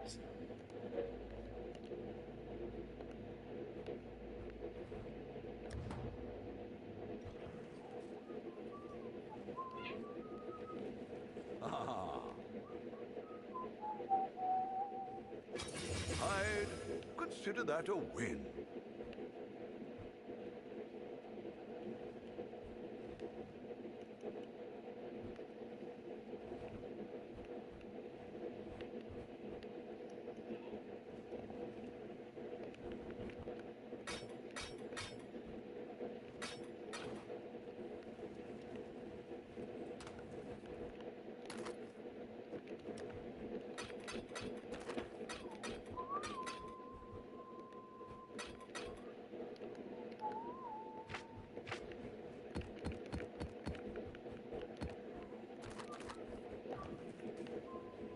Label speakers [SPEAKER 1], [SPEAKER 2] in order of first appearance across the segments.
[SPEAKER 1] Ah, I'd consider that a win.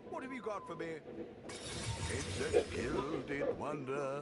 [SPEAKER 1] What have you got for me? It's a gilded wonder.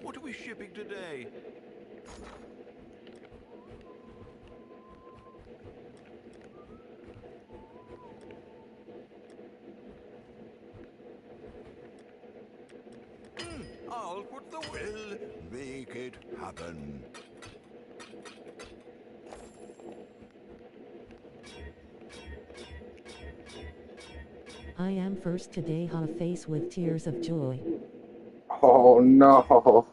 [SPEAKER 1] What are we shipping today? I'll put the will, make it happen.
[SPEAKER 2] I am first today, her face with tears of joy.
[SPEAKER 3] Oh no.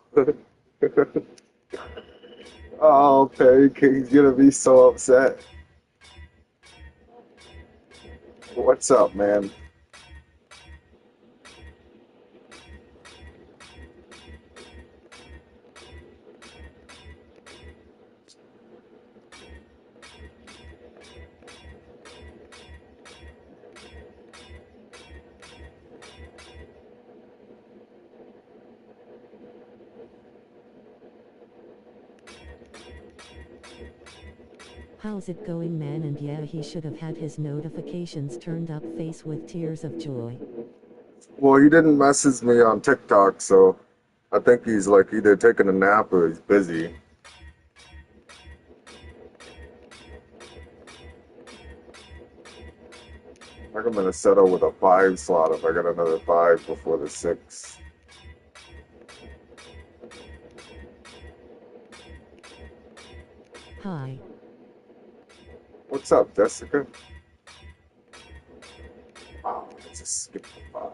[SPEAKER 3] Oh, Perry King's gonna be so upset. What's up, man?
[SPEAKER 2] How's it going, man? And yeah, he should have had his notifications turned up, face with tears of joy.
[SPEAKER 3] Well, he didn't message me on TikTok, so I think he's like either taking a nap or he's busy. I think I'm gonna settle with a 5 slot if I get another 5 before the 6.
[SPEAKER 2] Hi.
[SPEAKER 3] What's up, Jessica? Oh, I just skipped the 5.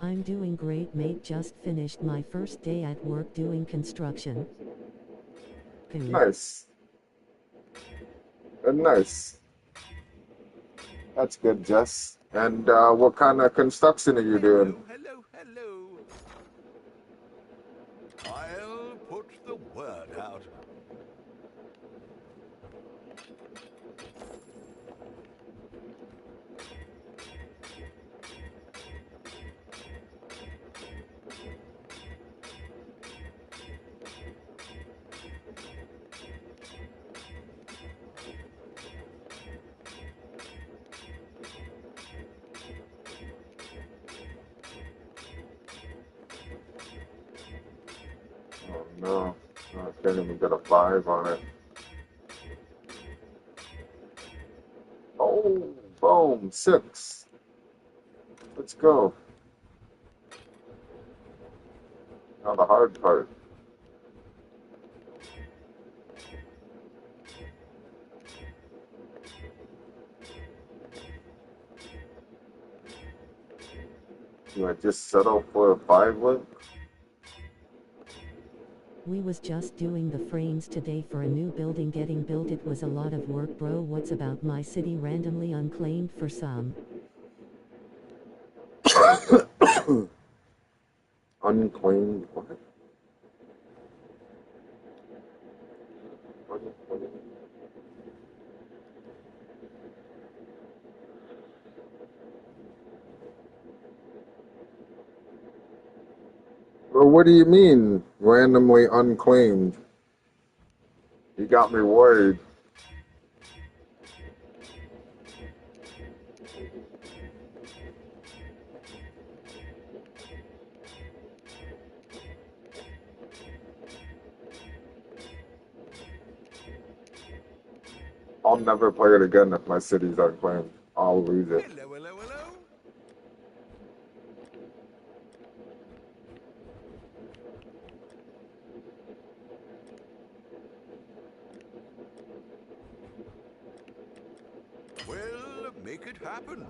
[SPEAKER 2] I'm doing great, mate. Just finished my first day at work doing construction.
[SPEAKER 3] Nice. Nice. That's good, Jess. And what kind of construction are you doing?
[SPEAKER 1] Hello. I'll put the word out.
[SPEAKER 3] No, I can't even get a 5 on it. Oh, boom, 6. Let's go. Now the hard part. Do I just settle for a 5 link?
[SPEAKER 2] We was just doing the frames today for a new building getting built. It was a lot of work, bro. What's about my city randomly unclaimed for some?
[SPEAKER 3] Unclaimed what? Well, what do you mean, randomly unclaimed? You got me worried. I'll never play it again if my city's unclaimed. I'll lose it.
[SPEAKER 1] Hello, hello, hello. Well, make it happen.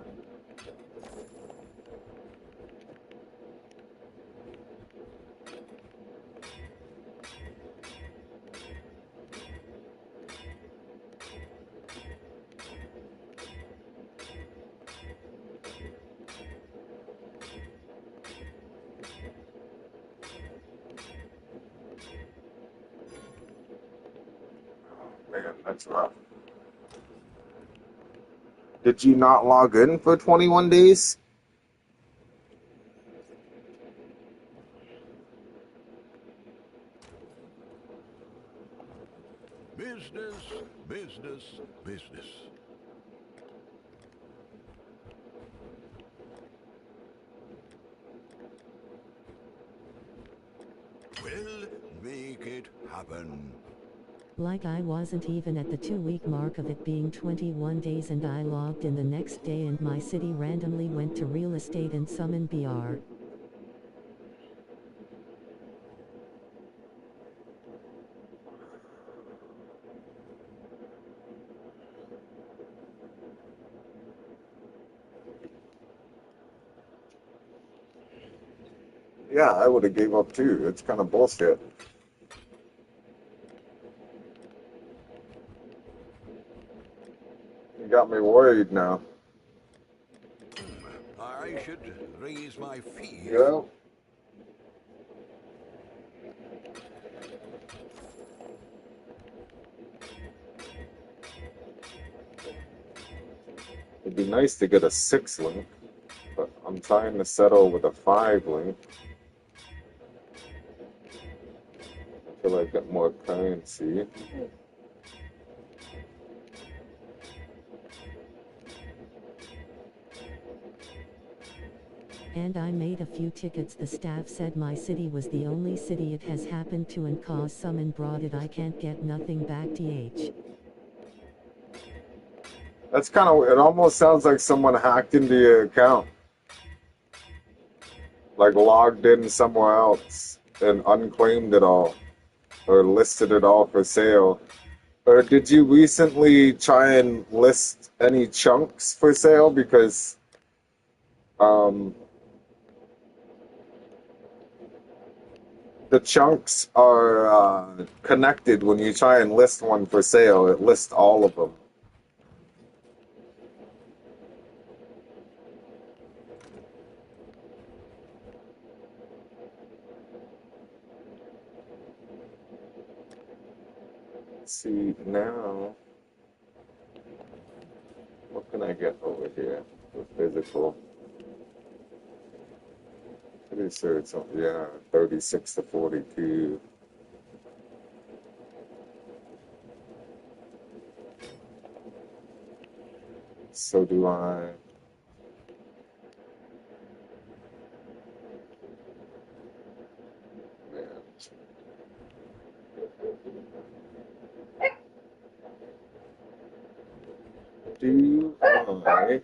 [SPEAKER 3] Man, that's rough. Did you not log in for 21 days?
[SPEAKER 1] Business, business, business. Well, make it happen.
[SPEAKER 2] Like I wasn't even at the 2-week mark of it being 21 days and I logged in the next day and my city randomly went to real estate and summoned BR.
[SPEAKER 3] Yeah, I would have gave up too. It's kind of bullshit. You got me worried now.
[SPEAKER 1] I should raise my fees.
[SPEAKER 3] Yeah. It'd be nice to get a 6 link, but I'm trying to settle with a 5 link. Until I get more currency.
[SPEAKER 2] And I made a few tickets. The staff said my city was the only city it has happened to and cause summon brought it. I can't get nothing back th.
[SPEAKER 3] That's kind of, it almost sounds like someone hacked into your account. Like logged in somewhere else and unclaimed it all. Or listed it all for sale. Or did you recently try and list any chunks for sale? Because the chunks are connected. When you try and list one for sale, it lists all of them. Let's see now. What can I get over here for physical? Pretty sure it's, yeah, 36 to 42. So do I. Man. Do I?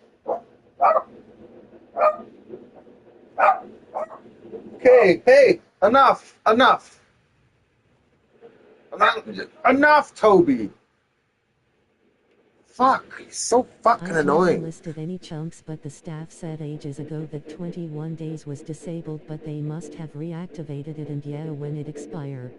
[SPEAKER 3] Okay, hey, enough, enough. Enough, Toby. Fuck, he's so
[SPEAKER 2] I
[SPEAKER 3] fucking
[SPEAKER 2] haven't
[SPEAKER 3] annoying.
[SPEAKER 2] listed any chunks, but the staff said ages ago that 21 days was disabled, but they must have reactivated it, and yeah, when it expired.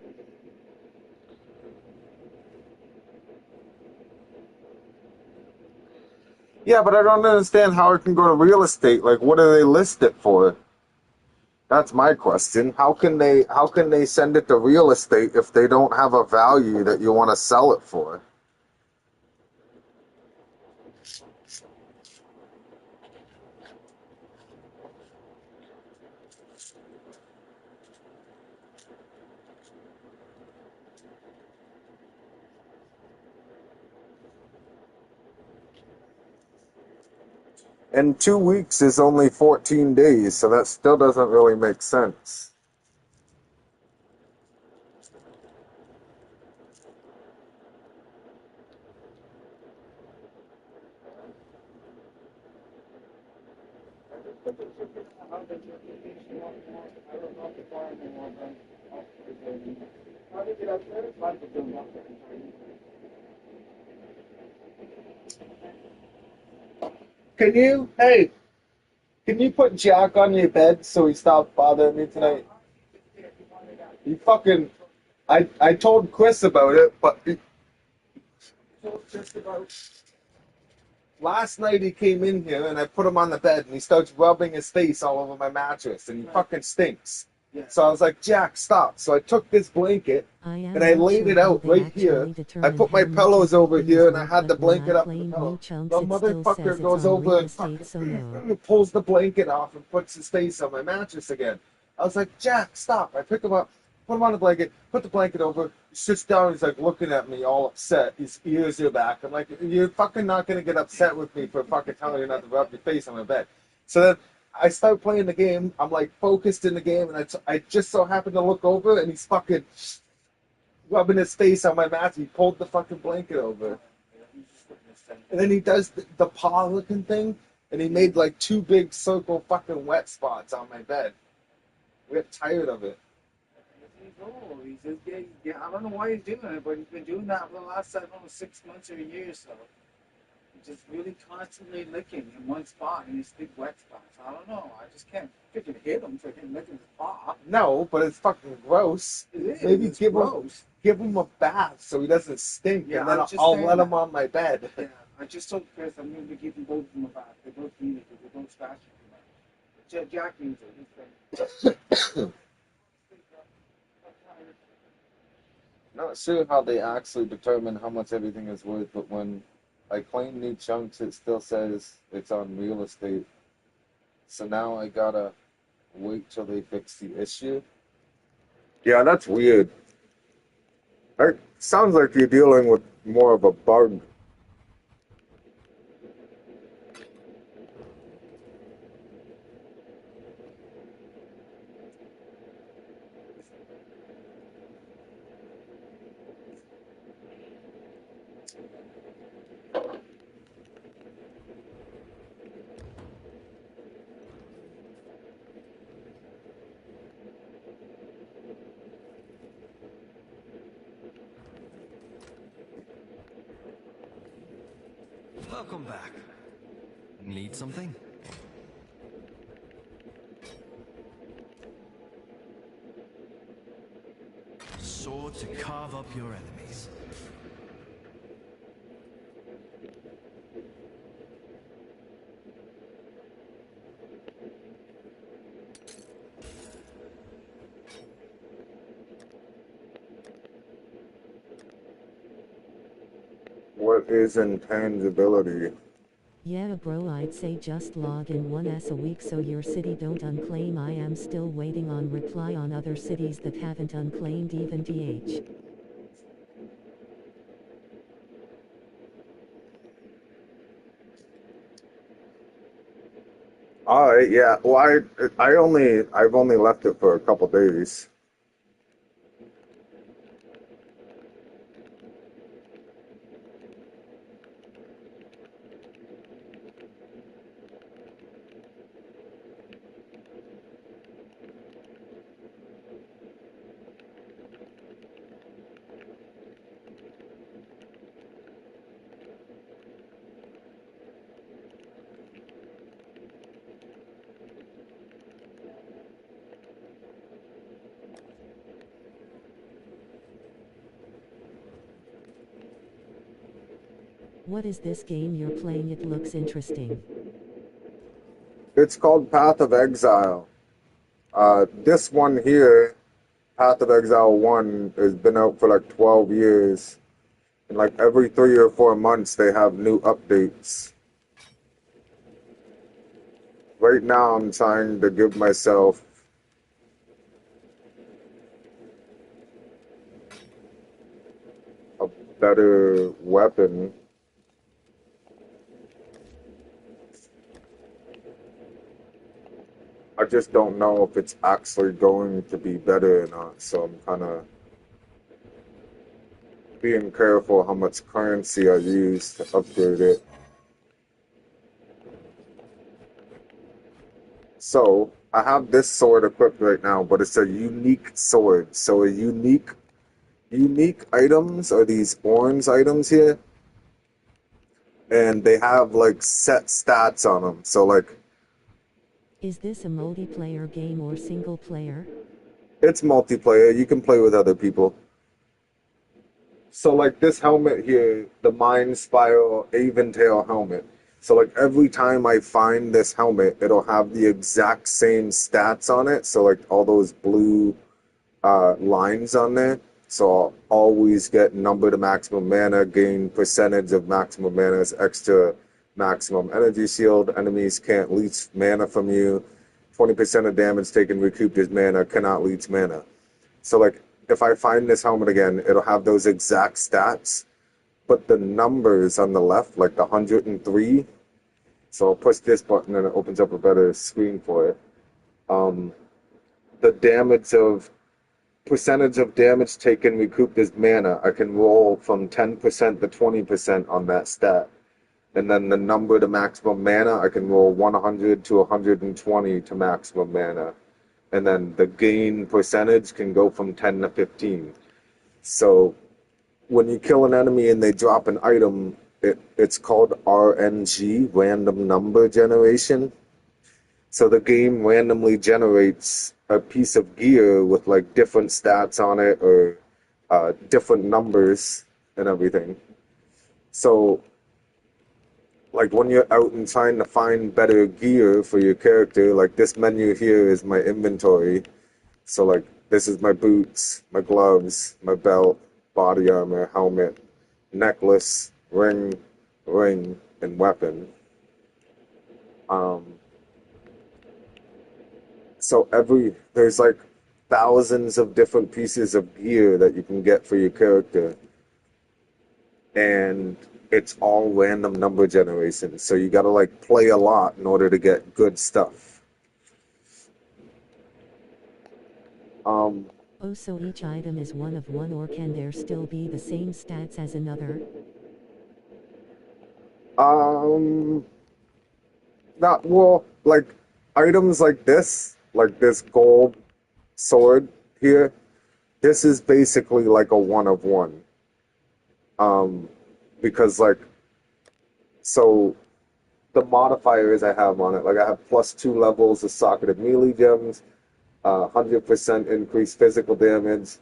[SPEAKER 3] Yeah, but I don't understand how it can go to real estate. Like, what do they list it for? That's my question. How can they send it to real estate if they don't have a value that you want to sell it for? And 2 weeks is only 14 days, so that still doesn't really make sense. Can you put Jack on your bed so he stops bothering me tonight? You fucking, I told Chris about it, but last night he came in here and I put him on the bed and he starts rubbing his face all over my mattress and he fucking stinks. So I was like, Jack, stop. So I took this blanket and I laid it out right here. I put my pillows over here and I had the blanket up in the pillow. The motherfucker goes over and fucking pulls the blanket off and puts his face on my mattress again. I was like, Jack, stop. I pick him up, put him on the blanket, put the blanket over, he sits down, he's like looking at me all upset. His ears are back. I'm like, you're fucking not gonna get upset with me for fucking telling you not to rub your face on my bed. So then I start playing the game. I'm like focused in the game, and I just so happen to look over, and he's fucking rubbing his face on my mat. He pulled the fucking blanket over, and then he does the paw looking thing, and he made like two big circle fucking wet spots on my bed. We got tired of it.
[SPEAKER 4] He's old. He's just, yeah, I don't know why he's doing it, but he's been doing that for the last, I don't know, 6 months or a year or so. Just really constantly licking in one spot in his big wet spots. I don't know. I just can't freaking hit him for him licking his paw.
[SPEAKER 3] No, but it's fucking gross.
[SPEAKER 4] It is.
[SPEAKER 3] Maybe
[SPEAKER 4] It's gross.
[SPEAKER 3] give him a bath so he doesn't stink,
[SPEAKER 4] Yeah,
[SPEAKER 3] and then
[SPEAKER 4] I was just
[SPEAKER 3] I'll
[SPEAKER 4] saying
[SPEAKER 3] let
[SPEAKER 4] that.
[SPEAKER 3] him on my bed.
[SPEAKER 4] Yeah, I just told Chris I'm going to be giving both of them a bath. They both need it because they don't scratch too much. Jack needs it. He's like,
[SPEAKER 3] Not sure how they actually determine how much everything is worth, but when I claim new chunks, it still says it's on real estate. So now I gotta wait till they fix the issue. Yeah, that's weird. It sounds like you're dealing with more of a bug.
[SPEAKER 5] Welcome back. Need something? Sword to carve up your enemies.
[SPEAKER 3] What is intangibility?
[SPEAKER 2] Yeah bro, I'd say just log in 1s a week so your city don't unclaim. I am still waiting on reply on other cities that haven't unclaimed even DH.
[SPEAKER 3] All right, yeah. Well, I've only left it for a couple days.
[SPEAKER 2] What is this game you're playing? It looks interesting.
[SPEAKER 3] It's called Path of Exile. This one here, Path of Exile 1, has been out for like 12 years. And like every 3 or 4 months, they have new updates. Right now, I'm trying to give myself a better weapon. I just don't know if it's actually going to be better or not, so I'm kind of being careful how much currency I use to upgrade it. So, I have this sword equipped right now, but it's a unique sword. So a unique items are these orange items here, and they have like set stats on them. So like,
[SPEAKER 2] Is this a multiplayer game or single player?
[SPEAKER 3] it's multiplayer. You can play with other people. So like this helmet here, the Mind Spiral Aventail helmet. So like every time I find this helmet, it'll have the exact same stats on it. So like all those blue lines on there. So I'll always get number to maximum mana, gain percentage of maximum mana as extra maximum energy shield. Enemies can't leech mana from you. 20% of damage taken recouped as mana, cannot leech mana. So like if I find this helmet again, it'll have those exact stats, but the numbers on the left, like the 103. So I'll push this button and it opens up a better screen for it. The damage of percentage of damage taken recouped as mana, I can roll from 10% to 20% on that stat. And then the number to maximum mana, I can roll 100 to 120 to maximum mana. And then the gain percentage can go from 10 to 15. So when you kill an enemy and they drop an item, it's called RNG, random number generation. So the game randomly generates a piece of gear with like different stats on it or different numbers and everything. So like when you're out and trying to find better gear for your character, like this menu here is my inventory. So like this is my boots, my gloves, my belt, body armor, helmet, necklace, ring, and weapon. So there's like thousands of different pieces of gear that you can get for your character. And it's all random number generation. So you gotta like play a lot in order to get good stuff.
[SPEAKER 2] Oh, so each item is one of one, or can there still be the same stats as another?
[SPEAKER 3] Not well, like items like this gold sword here, this is basically like a one of one. Because like, so the modifiers I have on it, like I have +2 levels of socketed melee gems, 100% increased physical damage,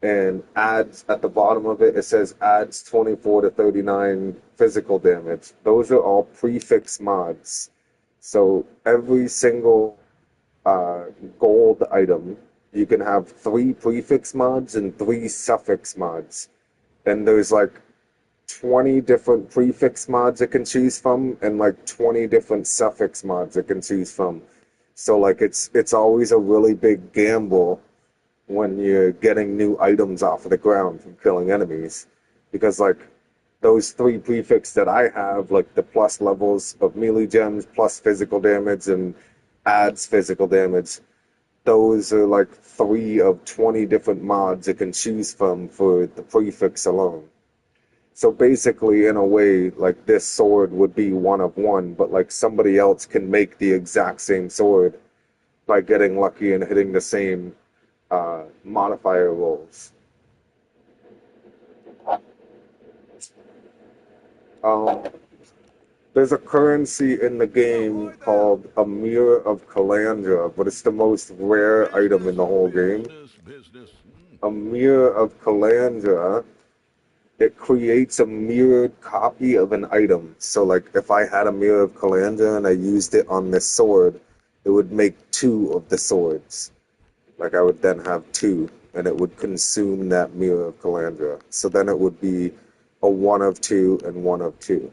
[SPEAKER 3] and adds at the bottom of it, it says adds 24 to 39 physical damage. Those are all prefix mods. So every single gold item, you can have 3 prefix mods and 3 suffix mods. And there's like 20 different prefix mods it can choose from and like 20 different suffix mods it can choose from. So like it's always a really big gamble when you're getting new items off of the ground from killing enemies, because like those 3 prefix that I have, like the plus levels of melee gems plus physical damage and adds physical damage, those are like 3 of 20 different mods it can choose from for the prefix alone. So basically, in a way, like this sword would be one of one, but like somebody else can make the exact same sword by getting lucky and hitting the same modifier rolls. There's a currency in the game called a Mirror of Calandra, but it's the most rare item in the whole game.
[SPEAKER 1] Business.
[SPEAKER 3] A Mirror of Calandra it creates a mirrored copy of an item. So like if I had a mirror of Calandra and I used it on this sword, it would make two of the swords. Like I would then have two, and it would consume that mirror of Calandra. So then it would be a one of two and one of two.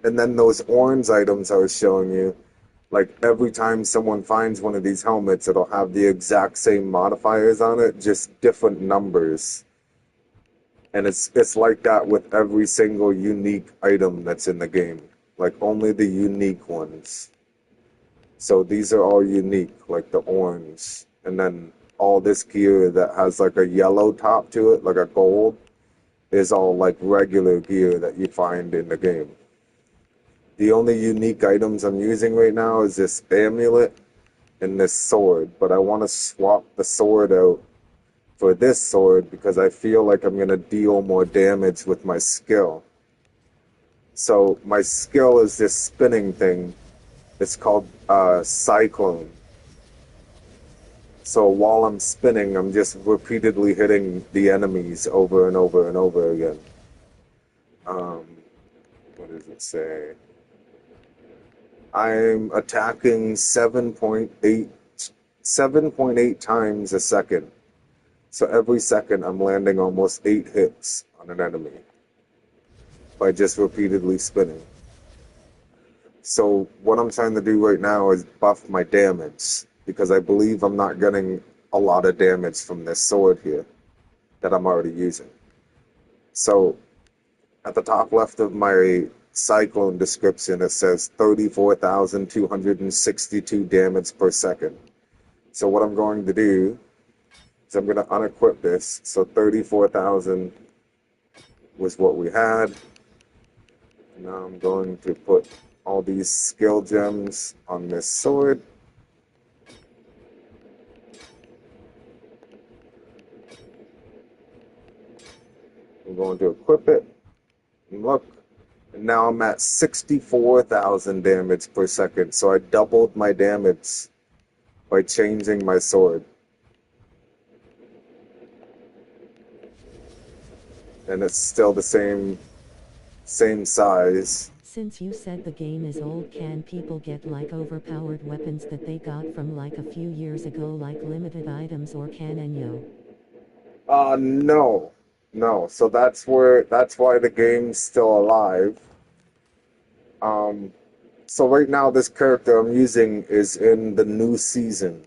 [SPEAKER 3] And then those orange items I was showing you, like every time someone finds one of these helmets, it'll have the exact same modifiers on it, just different numbers. And it's like that with every single unique item that's in the game. Like only the unique ones. So these are all unique, like the orange. And then all this gear that has like a yellow top to it, like a gold, is all like regular gear that you find in the game. The only unique items I'm using right now is this amulet and this sword, but I want to swap the sword out for this sword because I feel like I'm going to deal more damage with my skill. So my skill is this spinning thing. It's called Cyclone. So while I'm spinning, I'm just repeatedly hitting the enemies over and over and over again. What does it say? I'm attacking 7.8 times a second. So every second I'm landing almost 8 hits on an enemy by just repeatedly spinning. So what I'm trying to do right now is buff my damage because I believe I'm not getting a lot of damage from this sword here that I'm already using. So at the top left of my Cyclone description, it says 34,262 damage per second. So what I'm going to do is I'm going to unequip this. So 34,000 was what we had. Now I'm going to put all these skill gems on this sword. I'm going to equip it. And look, and now I'm at 64,000 damage per second. So I doubled my damage by changing my sword. And it's still the same size.
[SPEAKER 2] Since you said the game is old, can people get like overpowered weapons that they got from like a few years ago, like limited items, or can Enyo?
[SPEAKER 3] No. No. So that's why the game's still alive. So right now this character I'm using is in the new season.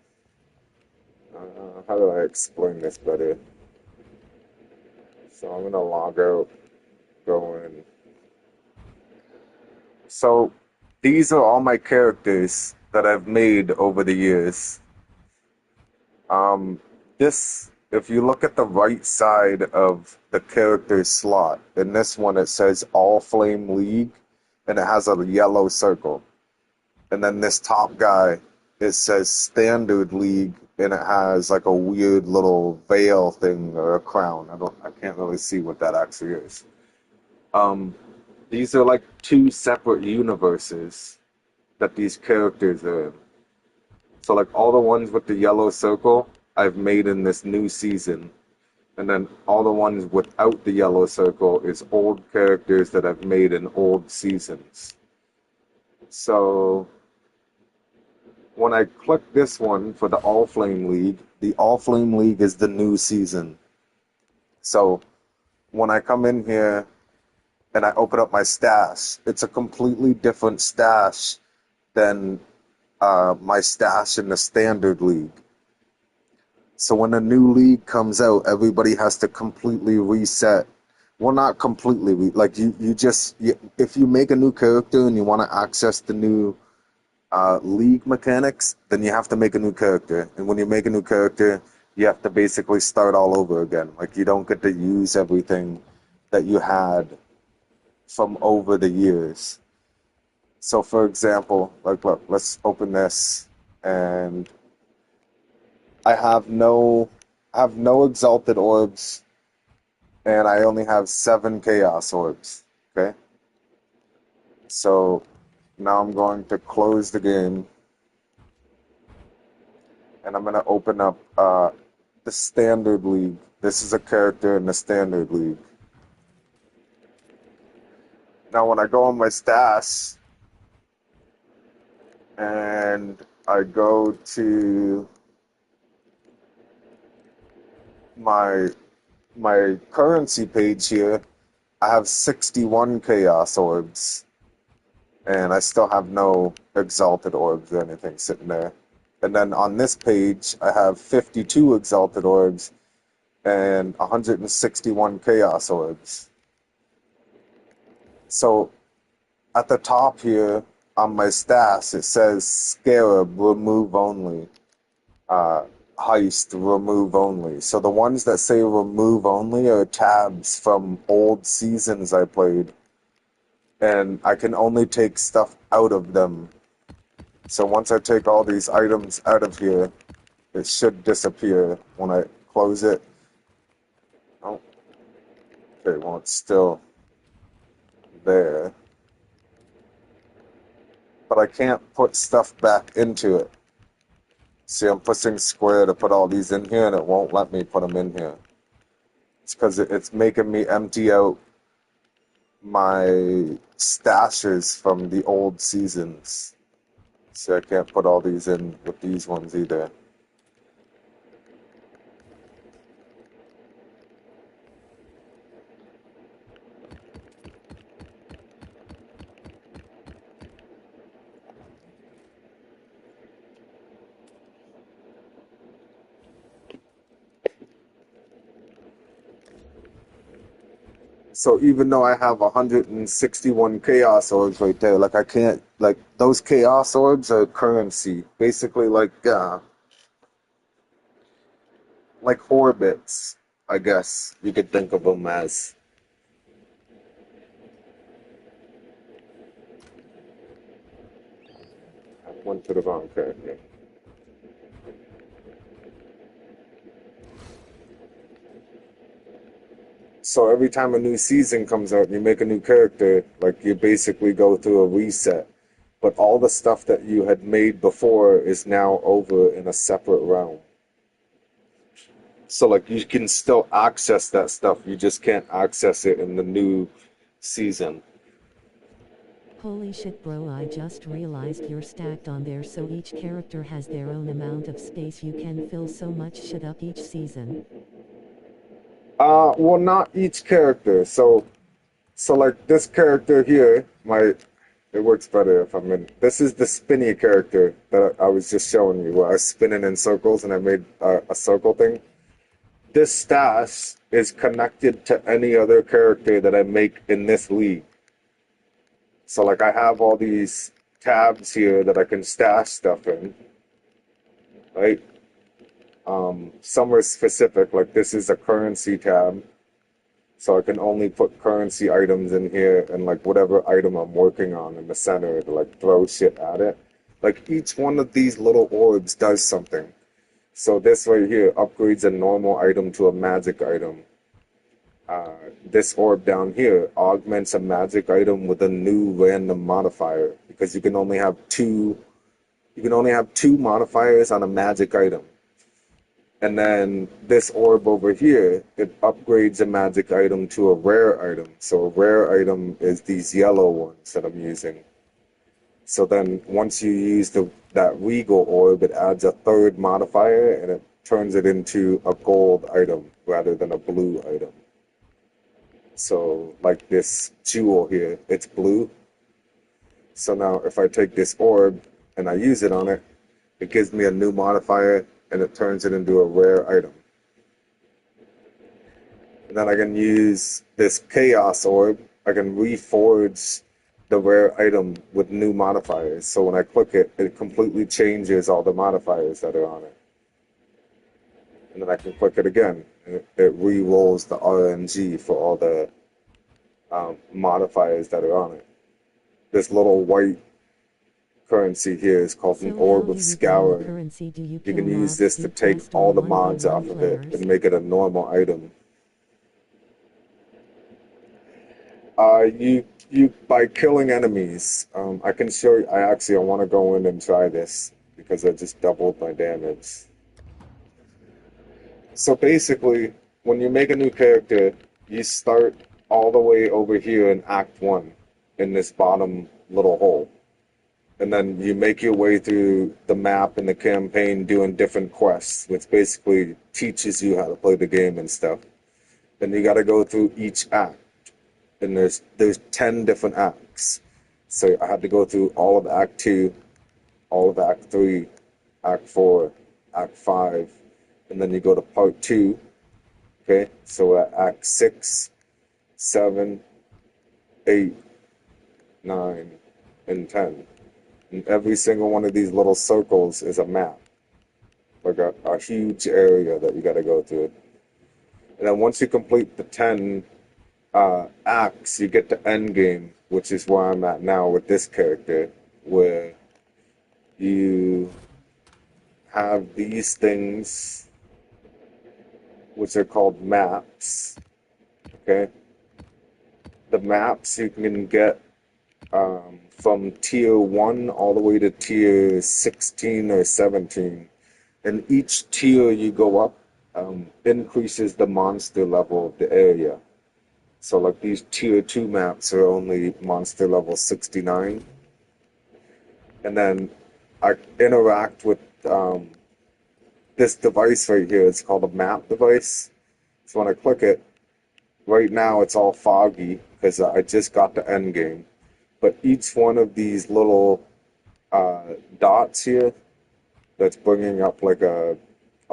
[SPEAKER 3] How do I explain this better? So I'm gonna log out, go in. So these are all my characters that I've made over the years. If you look at the right side of the character slot, in this one it says AllFlame League, and it has a yellow circle. And then this top guy, it says Standard League, and it has like a weird little veil thing or a crown. I can't really see what that actually is. These are like two separate universes that these characters are in. So like all the ones with the yellow circle, I've made in this new season. And then all the ones without the yellow circle is old characters that I've made in old seasons. So when I click this one for the AllFlame League, the AllFlame League is the new season. So when I come in here and I open up my stash, it's a completely different stash than my stash in the Standard League. So when a new league comes out, everybody has to completely reset. Well, not completely. Like if you make a new character and you want to access the new league mechanics, then you have to make a new character. And when you make a new character, you have to basically start all over again. Like you don't get to use everything that you had from over the years. So for example, like look, let's open this, and I have no exalted orbs, and I only have 7 chaos orbs. Okay. So now I'm going to close the game. and I'm gonna open up the standard league. This is a character in the standard league. Now when I go on my stash and I go to my currency page here, I have 61 chaos orbs, and I still have no exalted orbs or anything sitting there. And then on this page, I have 52 exalted orbs and 161 chaos orbs. So at the top here on my stash, it says Scarab remove only, Heist remove only. So the ones that say remove only are tabs from old seasons I played, and I can only take stuff out of them. So once I take all these items out of here, it should disappear when I close it. Oh, okay, well, it's still there. But I can't put stuff back into it. See, I'm pushing square to put all these in here, and it won't let me put them in here. It's because it's making me empty out my stashes from the old seasons. See, I can't put all these in with these ones either. So even though I have 161 chaos orbs right there, like I can't, like those chaos orbs are currency, basically like orbits, I guess you could think of them as. I went to the wrong character. So every time a new season comes out and you make a new character, like you basically go through a reset. But all the stuff that you had made before is now over in a separate realm. So like you can still access that stuff, you just can't access it in the new season.
[SPEAKER 2] Holy shit bro, I just realized you're stacked on there so each character has their own amount of space. You can fill so much shit up each season.
[SPEAKER 3] Well, not each character. So like this character here, it works better if I'm in. This is the spinny character that I was just showing you, where I was spinning in circles and I made a circle thing. This stash is connected to any other character that I make in this league. So like I have all these tabs here that I can stash stuff in, right? Some are specific, like this is a currency tab. So I can only put currency items in here and like whatever item I'm working on in the center to like throw shit at it. Like each one of these little orbs does something. So this right here upgrades a normal item to a magic item. This orb down here augments a magic item with a new random modifier because you can only have two modifiers on a magic item. And then this orb over here, it upgrades a magic item to a rare item. So a rare item is these yellow ones that I'm using. So then once you use that regal orb, it adds a third modifier and it turns it into a gold item rather than a blue item. So like this jewel here, it's blue. So now if I take this orb and I use it on it, it gives me a new modifier and it turns it into a rare item. And then I can use this chaos orb, I can reforge the rare item with new modifiers. So when I click it, it completely changes all the modifiers that are on it. And then I can click it again, and it re-rolls the RNG for all the modifiers that are on it. This little white currency here is called an Orb of Scour. You can use this to take all the mods off of it and make it a normal item. You by killing enemies. I can show you. I want to go in and try this because I just doubled my damage. So basically, when you make a new character, you start all the way over here in Act 1 in this bottom little hole. And then you make your way through the map and the campaign doing different quests, which basically teaches you how to play the game and stuff. Then you got to go through each act, and there's 10 different acts. So I had to go through all of Act 2, all of Act 3, Act 4, Act 5, and then you go to Part 2. Okay, so at Act 6, 7, 8, 9, and 10. And every single one of these little circles is a map, like a huge area that you got to go through. And then once you complete the 10 acts, you get to end game, which is where I'm at now with this character, where you have these things, which are called maps. Okay, the maps you can get from tier 1 all the way to tier 16 or 17. And each tier you go up increases the monster level of the area. So like these tier 2 maps are only monster level 69. And then I interact with this device right here. It's called a map device. So when I click it, right now it's all foggy because I just got the end game. But each one of these little dots here that's bringing up like a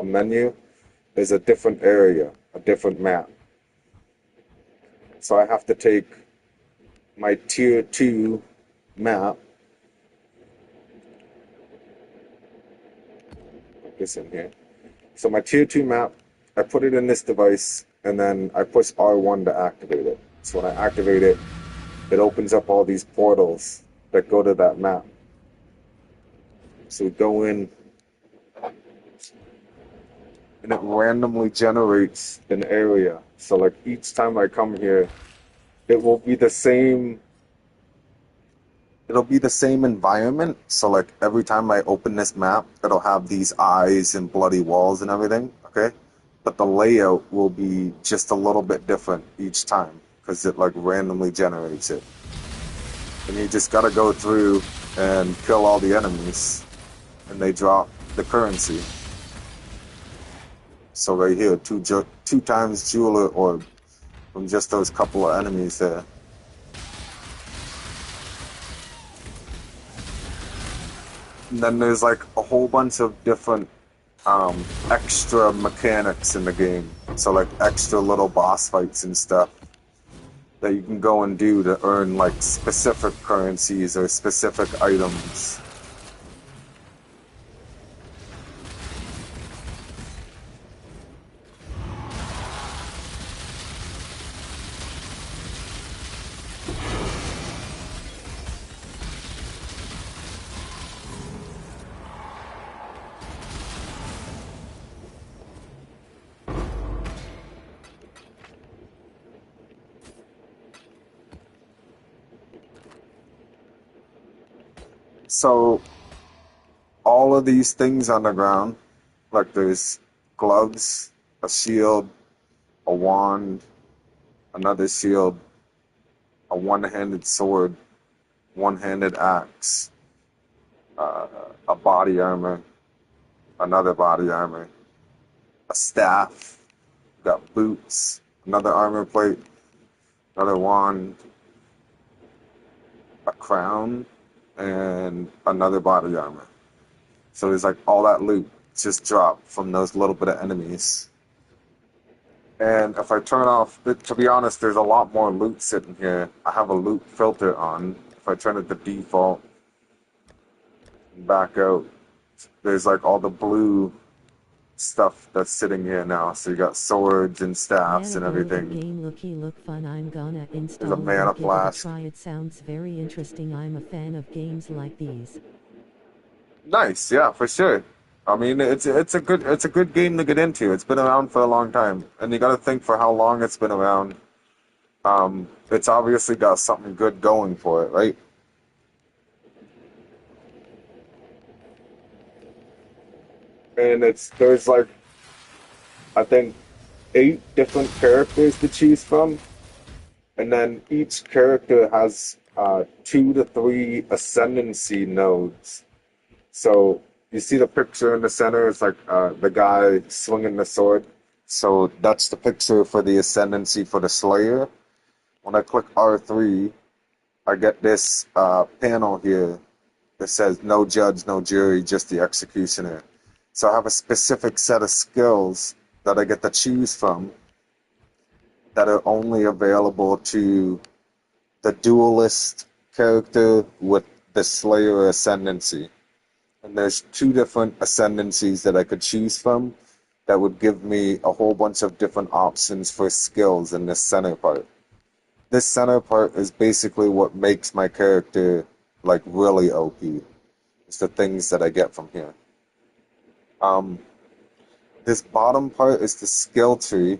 [SPEAKER 3] menu is a different area, a different map. So I have to take my tier 2 map, put this in here. So my tier 2 map, I put it in this device, and then I push R1 to activate it. So when I activate it, it opens up all these portals that go to that map. So we go in, and it randomly generates an area. So like each time I come here, it will be the same. It'll be the same environment. So like every time I open this map, it'll have these eyes and bloody walls and everything. Okay, but the layout will be just a little bit different each time because it like randomly generates it. And you just gotta go through and kill all the enemies, and they drop the currency. So right here, two times jeweler orb from just those couple of enemies there. And then there's like a whole bunch of different extra mechanics in the game. So like extra little boss fights and stuff that you can go and do to earn like specific currencies or specific items. So all of these things on the ground, like there's gloves, a shield, a wand, another shield, a one-handed sword, one-handed axe, a body armor, another body armor, a staff, got boots, another armor plate, another wand, a crown, and another body armor. So there's like all that loot just dropped from those little bit of enemies. And if I turn off, to be honest, there's a lot more loot sitting here. I have a loot filter on. If I turn it to default, back out, there's like all the blue stuff that's sitting here now. So you got swords and staffs and everything.
[SPEAKER 2] Game look fun. I'm gonna install
[SPEAKER 3] There's a mana
[SPEAKER 2] give it a
[SPEAKER 3] flask.
[SPEAKER 2] try. It sounds very interesting. I'm a fan of games like these.
[SPEAKER 3] Nice, yeah, for sure. I mean, it's a good game to get into. It's been around for a long time, and you got to think for how long it's been around. It's obviously got something good going for it, right? And there's like I think, 8 different characters to choose from, and then each character has 2 to 3 ascendancy nodes. So you see the picture in the center, it's like the guy swinging the sword. So that's the picture for the ascendancy for the Slayer. When I click R3, I get this panel here that says no judge, no jury, just the executioner. So I have a specific set of skills that I get to choose from that are only available to the duelist character with the Slayer ascendancy. And there's 2 different ascendancies that I could choose from that would give me a whole bunch of different options for skills in this center part. This center part is basically what makes my character like really OP. It's the things that I get from here. Um, this bottom part is the skill tree.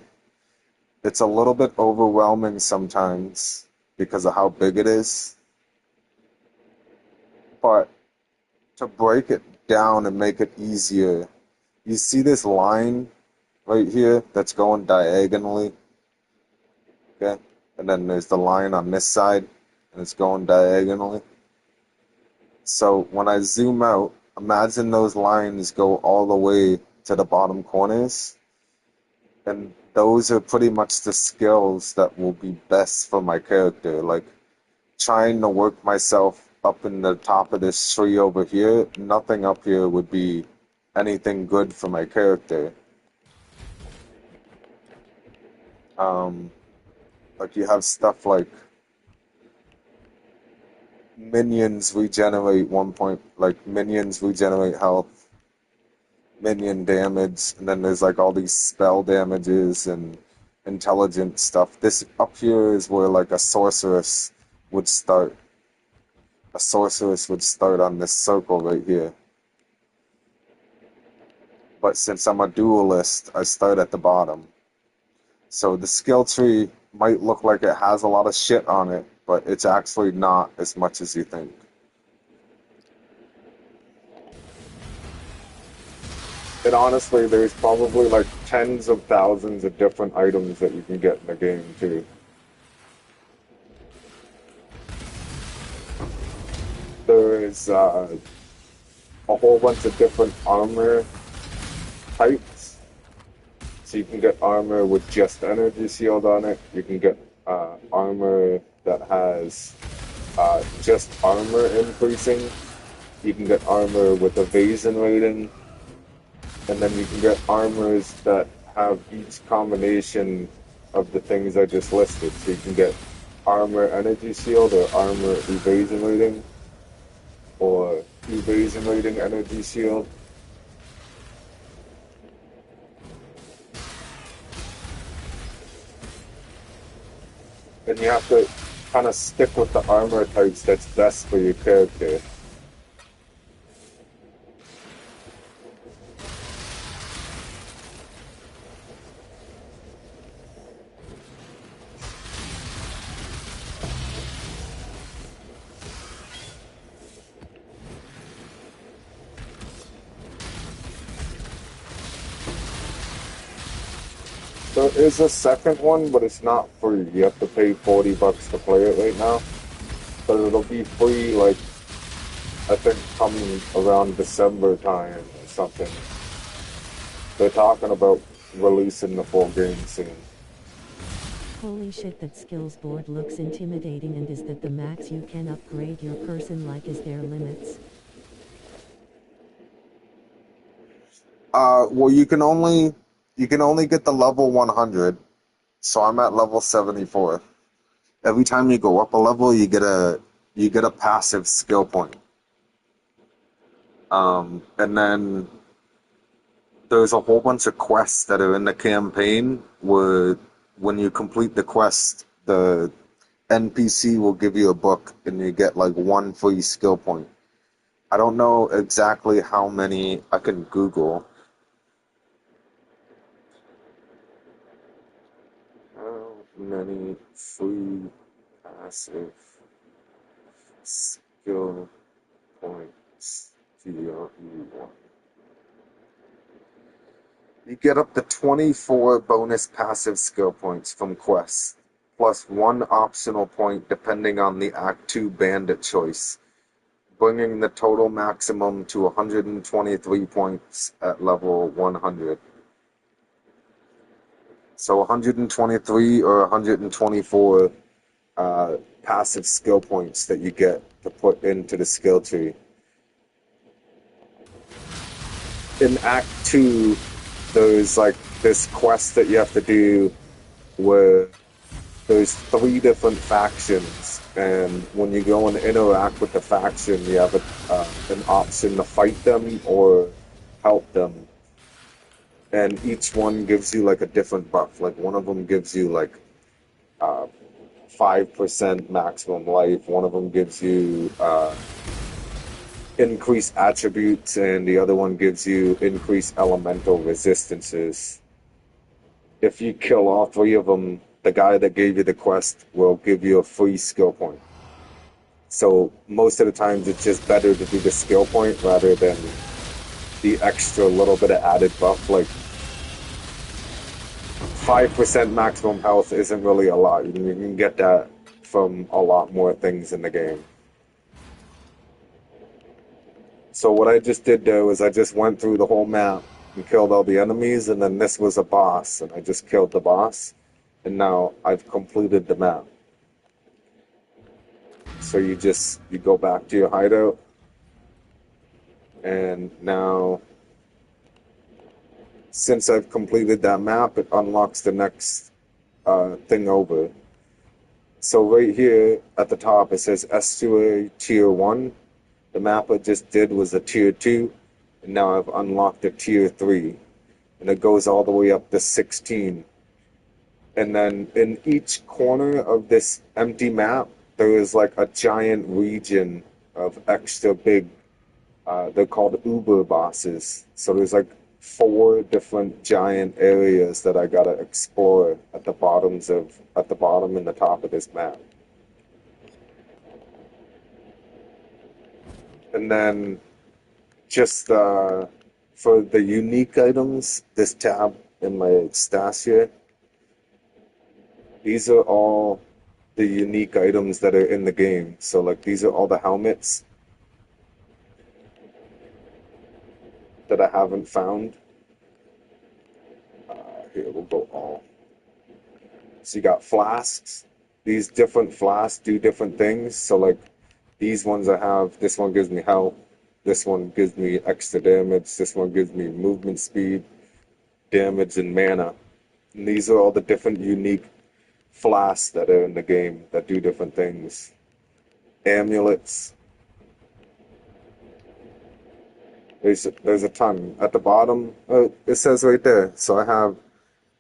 [SPEAKER 3] It's a little bit overwhelming sometimes because of how big it is. But to break it down and make it easier, you see this line right here that's going diagonally, okay? And then there's the line on this side, and it's going diagonally. So when I zoom out, imagine those lines go all the way to the bottom corners, and those are pretty much the skills that will be best for my character. Like trying to work myself up in the top of this tree over here, nothing up here would be anything good for my character. Like you have stuff like minions regenerate minions regenerate health, minion damage, and then there's like all these spell damages and intelligent stuff. This up here is where like a sorceress would start. A sorceress would start on this circle right here. But since I'm a duelist, I start at the bottom. So the skill tree might look like it has a lot of shit on it, but it's actually not as much as you think. And honestly, there's probably like tens of thousands of different items that you can get in the game too. There is a whole bunch of different armor types. So you can get armor with just energy shield on it. You can get armor that has just armor increasing. You can get armor with evasion rating. And then you can get armors that have each combination of the things I just listed. So you can get armor energy shield or armor evasion rating or evasion rating energy shield. And you have to kind of stick with the armor types that's best for your character. There is a second one, but it's not free. You have to pay $40 to play it right now. But it'll be free, like, I think coming around December time or something. They're talking about releasing the full game soon.
[SPEAKER 2] Holy shit, that skills board looks intimidating. And is that the max you can upgrade your person? Like, is there limits?
[SPEAKER 3] Well, you can only get the level 100. So I'm at level 74. Every time you go up a level, you get a passive skill point. And then there's a whole bunch of quests that are in the campaign where when you complete the quest, the NPC will give you a book and you get like 1 free skill point. I don't know exactly how many. I can Google. How many free passive skill points do you want? You get up to 24 bonus passive skill points from quests, plus 1 optional point depending on the Act 2 bandit choice, bringing the total maximum to 123 points at level 100. So 123 or 124 passive skill points that you get to put into the skill tree. In Act 2, there's like this quest that you have to do where there's 3 different factions, and when you go and interact with the faction, you have an option to fight them or help them. And each one gives you like a different buff. Like one of them gives you like 5% maximum life. One of them gives you increased attributes, and the other one gives you increased elemental resistances. If you kill all 3 of them, the guy that gave you the quest will give you a free skill point. So most of the times it's just better to do the skill point rather than the extra little bit of added buff. Like 5% maximum health isn't really a lot. You can get that from a lot more things in the game. So what I just did there was I just went through the whole map and killed all the enemies, and then this was a boss, and I just killed the boss, and now I've completed the map. So you go back to your hideout, and now since I've completed that map, it unlocks the next thing over. So right here at the top it says Estuary Tier 1. The map I just did was a Tier 2, and now I've unlocked a Tier 3. And it goes all the way up to 16. And then in each corner of this empty map, there is like a giant region of extra big, they're called Uber bosses. So there's like 4 different giant areas that I gotta explore at the bottom and the top of this map. And then just for the unique items, this tab in my stash here, these are all the unique items that are in the game. So like these are all the helmets that I haven't found. Here, we'll go all. So you got flasks. These different flasks do different things. So like these ones I have, this one gives me health. This one gives me extra damage. This one gives me movement speed, damage, and mana. And these are all the different unique flasks that are in the game that do different things. Amulets. There's a ton. At the bottom, it says right there. So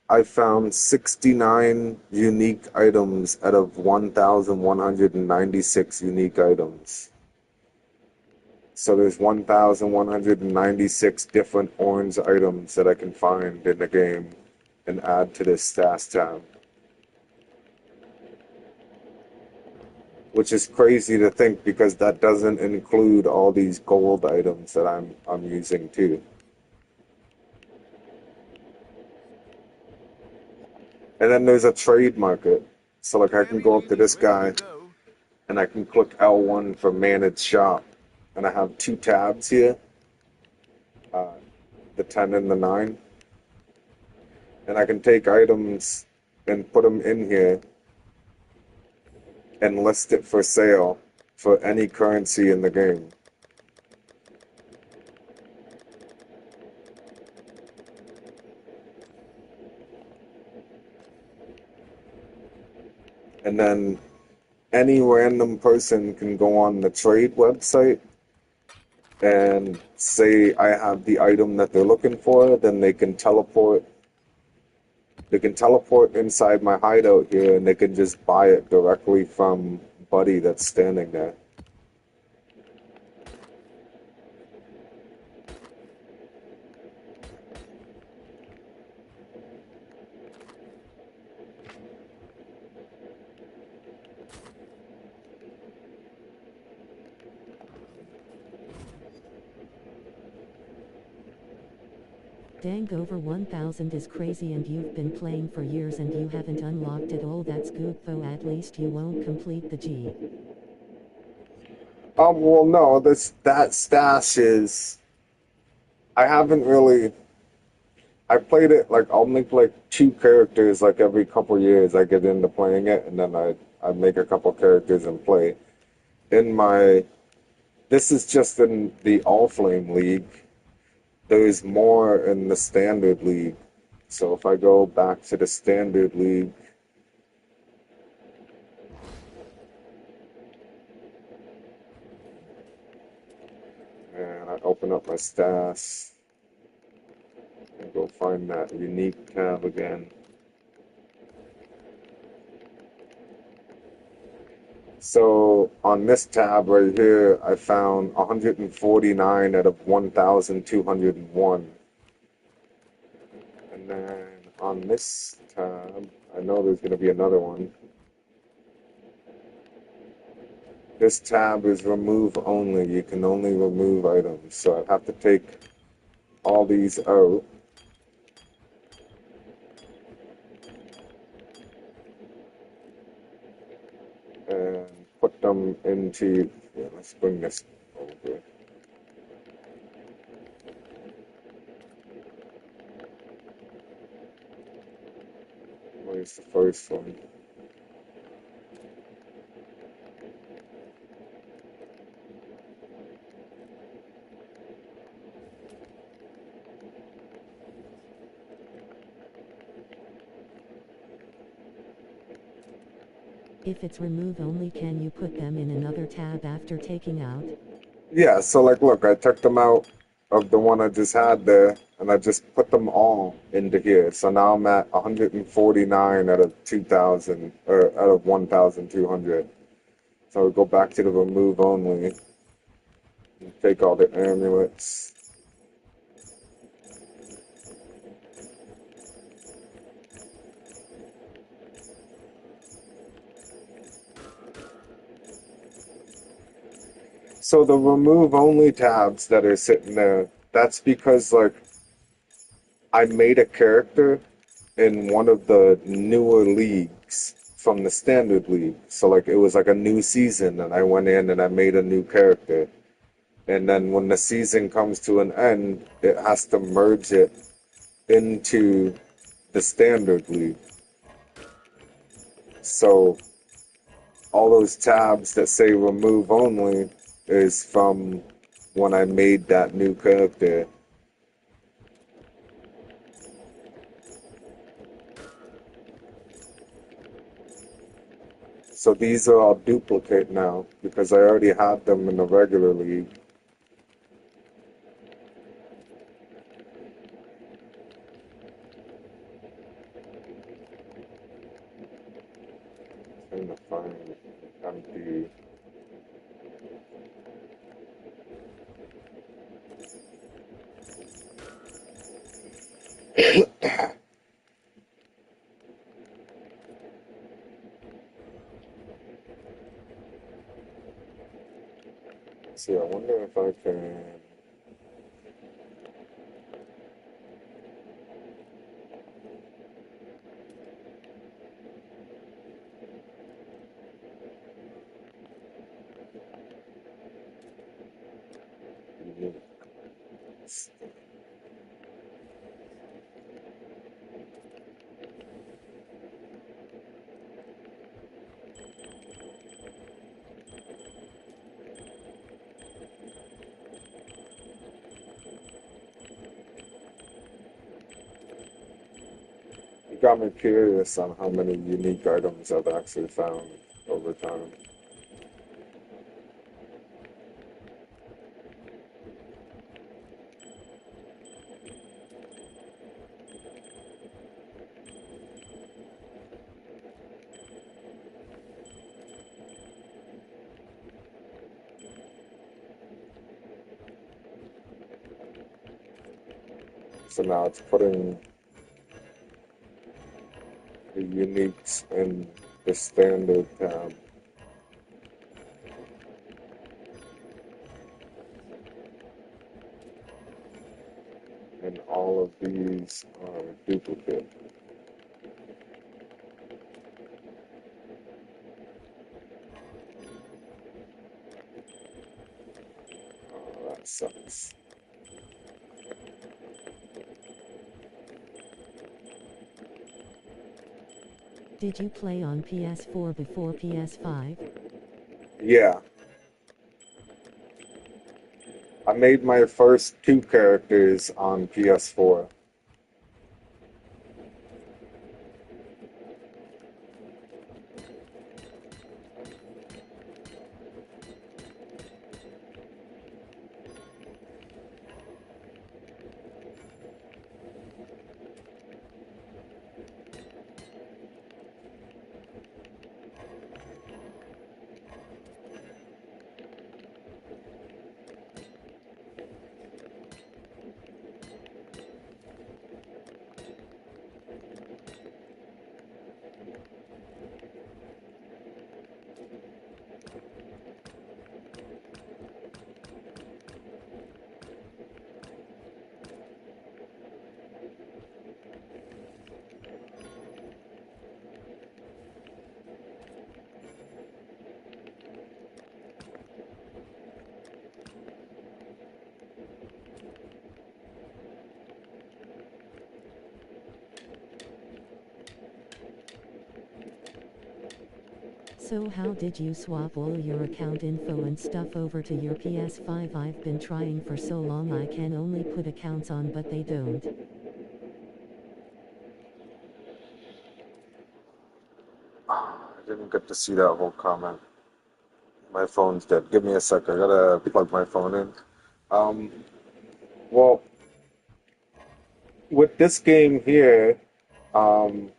[SPEAKER 3] I found 69 unique items out of 1,196 unique items. So there's 1,196 different orange items that I can find in the game and add to this stash tab. Which is crazy to think because that doesn't include all these gold items that I'm using too. And then there's a trade market. So like I can go up to this guy and I can click L1 for manage shop. And I have 2 tabs here, the 10 and the 9. And I can take items and put them in here and list it for sale for any currency in the game. And then any random person can go on the trade website and say I have the item that they're looking for, then they can teleport inside my hideout here and they can just buy it directly from Buddy that's standing there.
[SPEAKER 2] Dang, over 1000 is crazy, and you've been playing for years and you haven't unlocked it all. That's good, though at least you won't complete the G.
[SPEAKER 3] Well, no, that stash is. I haven't really. I played it like I'll make like two characters like every couple years. I get into playing it, and then I make a couple characters and play. In my This is just in the AllFlame League. There's more in the Standard League. So if I go back to the Standard League, and I open up my stash and go find that unique tab again. So on this tab right here, I found 149 out of 1,201. And then on this tab, I know there's going to be another one. This tab is remove only. You can only remove items. So I'd have to take all these out. And put them into, yeah, let's bring this over. Where's the first one?
[SPEAKER 2] If it's remove only, can you put them in another tab after taking out?
[SPEAKER 3] Yeah, so like, look, I took them out of the one I just had there, and I just put them all into here. So now I'm at 149 out of 2,000, or out of 1,200. So we go back to the remove only, and take all the amulets. So the remove only tabs that are sitting there, that's because like I made a character in one of the newer leagues from the standard league. So like it was like a new season and I went in and I made a new character. And then when the season comes to an end, it has to merge it into the standard league. So all those tabs that say remove only is from when I made that new character. So these are all duplicate now because I already had them in the regular league. Trying to find empty. See, I wonder if I can. It got me curious on how many unique items I've actually found over time. So now it's putting the uniques in the standard tab. and all of these are duplicate. Oh, that sucks.
[SPEAKER 2] Did you play on PS4 before PS5?
[SPEAKER 3] Yeah, I made my first 2 characters on PS4.
[SPEAKER 2] So how did you swap all your account info and stuff over to your PS5? I've been trying for so long. I can only put accounts on, but they don't.
[SPEAKER 3] I didn't get to see that whole comment. My phone's dead. Give me a sec. I gotta plug my phone in. Um, well, with this game here, um,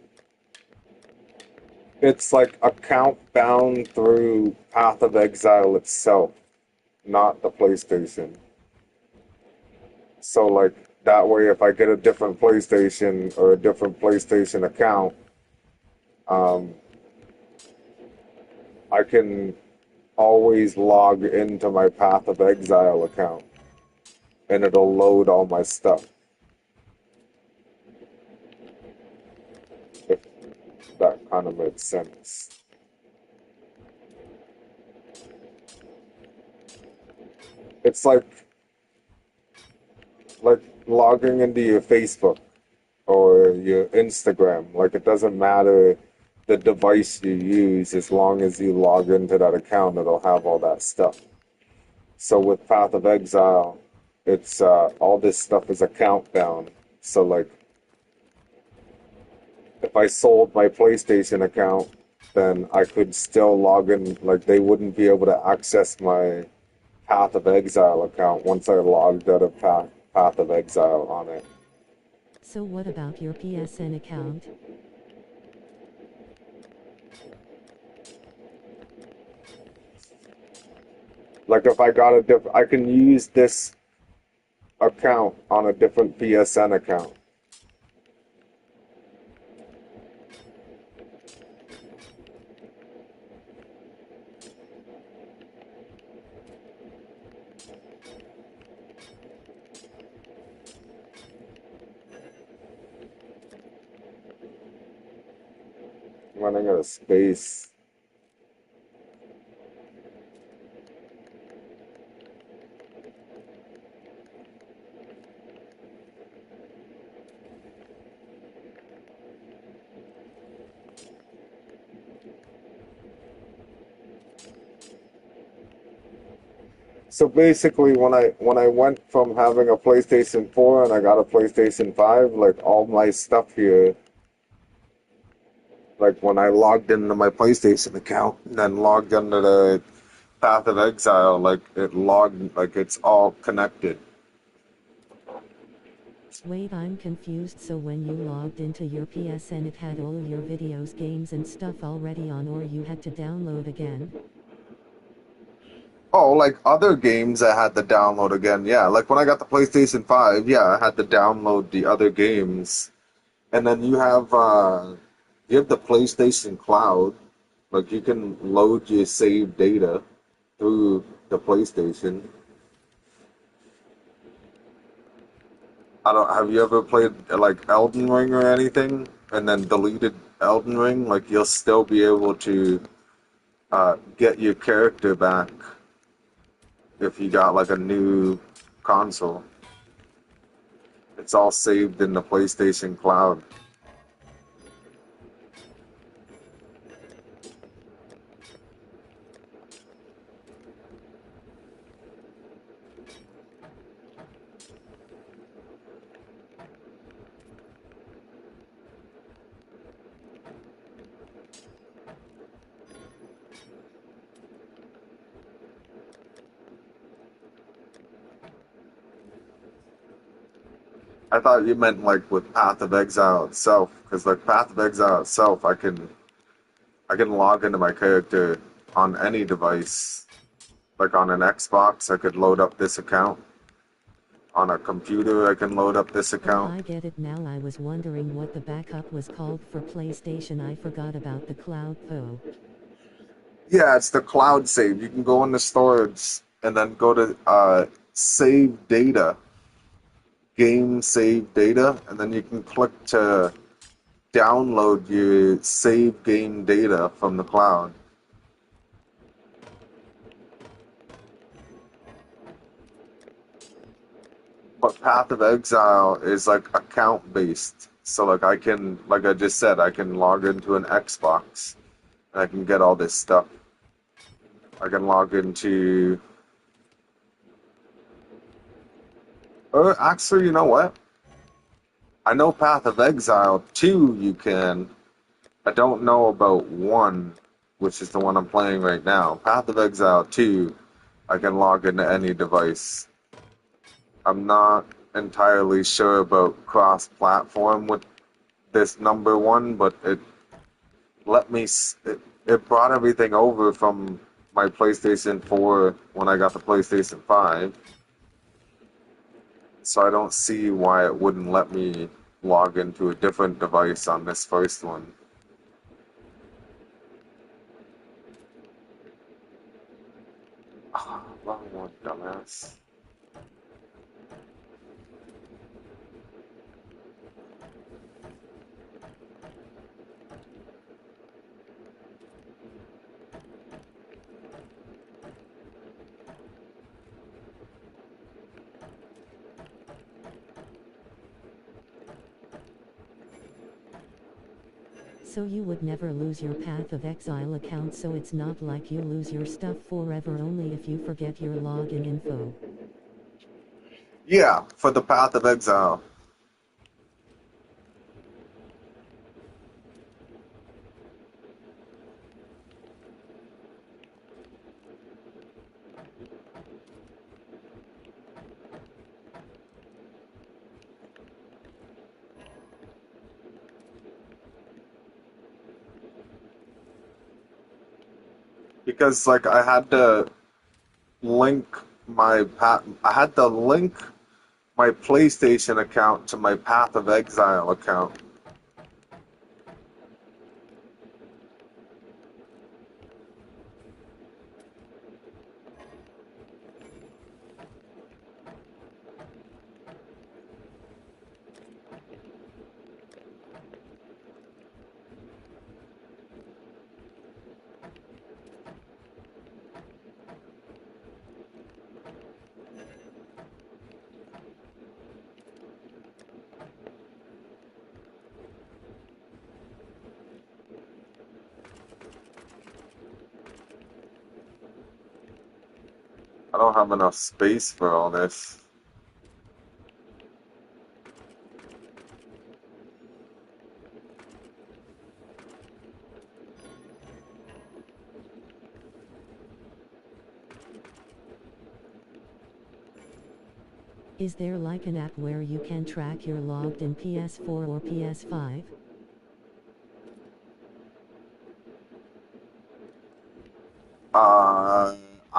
[SPEAKER 3] it's like account bound through Path of Exile itself, not the PlayStation. So like that way, if I get a different PlayStation or a different PlayStation account, um, I can always log into my Path of Exile account, and it'll load all my stuff. If that kind of makes sense. It's like logging into your Facebook or your Instagram. Like it doesn't matter the device you use as long as you log into that account, it'll have all that stuff. So with Path of Exile, it's all this stuff is account bound. So like if I sold my PlayStation account, then I could still log in. Like they wouldn't be able to access my Path of Exile account once I logged out of Path of Exile on it.
[SPEAKER 2] So what about your PSN account?
[SPEAKER 3] Like if I got a I can use this account on a different PSN account. I'm running out of space. So basically, when I went from having a PlayStation 4 and I got a PlayStation 5, like all my stuff here, like when I logged into my PlayStation account and then logged into the Path of Exile, like it logged, like it's all connected.
[SPEAKER 2] Wait, I'm confused. So when you logged into your PSN, it had all your videos, games and stuff already on, or you had to download again?
[SPEAKER 3] Oh, like other games I had to download again, yeah. Like when I got the PlayStation 5, yeah, I had to download the other games. And then you have the PlayStation Cloud. Like you can load your saved data through the PlayStation. I don't. Have you ever played like Elden Ring or anything, and then deleted Elden Ring? Like you'll still be able to get your character back if you got like a new console. It's all saved in the PlayStation Cloud. I thought you meant like with Path of Exile itself, because like Path of Exile itself, I can log into my character on any device. Like on an Xbox, I could load up this account. On a computer, I can load up this
[SPEAKER 2] Oh,
[SPEAKER 3] account.
[SPEAKER 2] I get it now. I was wondering what the backup was called for PlayStation. I forgot about the cloud PoE.
[SPEAKER 3] Yeah, it's the cloud save. You can go into storage and then go to save data, game save data, and then you can click to download your save game data from the cloud. But Path of Exile is like account based. So like I can, like I just said, I can log into an Xbox and I can get all this stuff. I can log into, or actually, you know what? I know Path of Exile 2 you can. I don't know about 1, which is the one I'm playing right now. Path of Exile 2, I can log into any device. I'm not entirely sure about cross-platform with this number 1, but it brought everything over from my PlayStation 4 when I got the PlayStation 5. So I don't see why it wouldn't let me log into a different device on this first one. Ah, wrong one, dumbass.
[SPEAKER 2] So you would never lose your Path of Exile account, so it's not like you lose your stuff forever, only if you forget your login info.
[SPEAKER 3] Yeah, for the Path of Exile. Because like link I had to link my PlayStation account to my Path of Exile account. I don't have enough space for all this.
[SPEAKER 2] Is there like an app where you can track your logged in PS4 or PS5?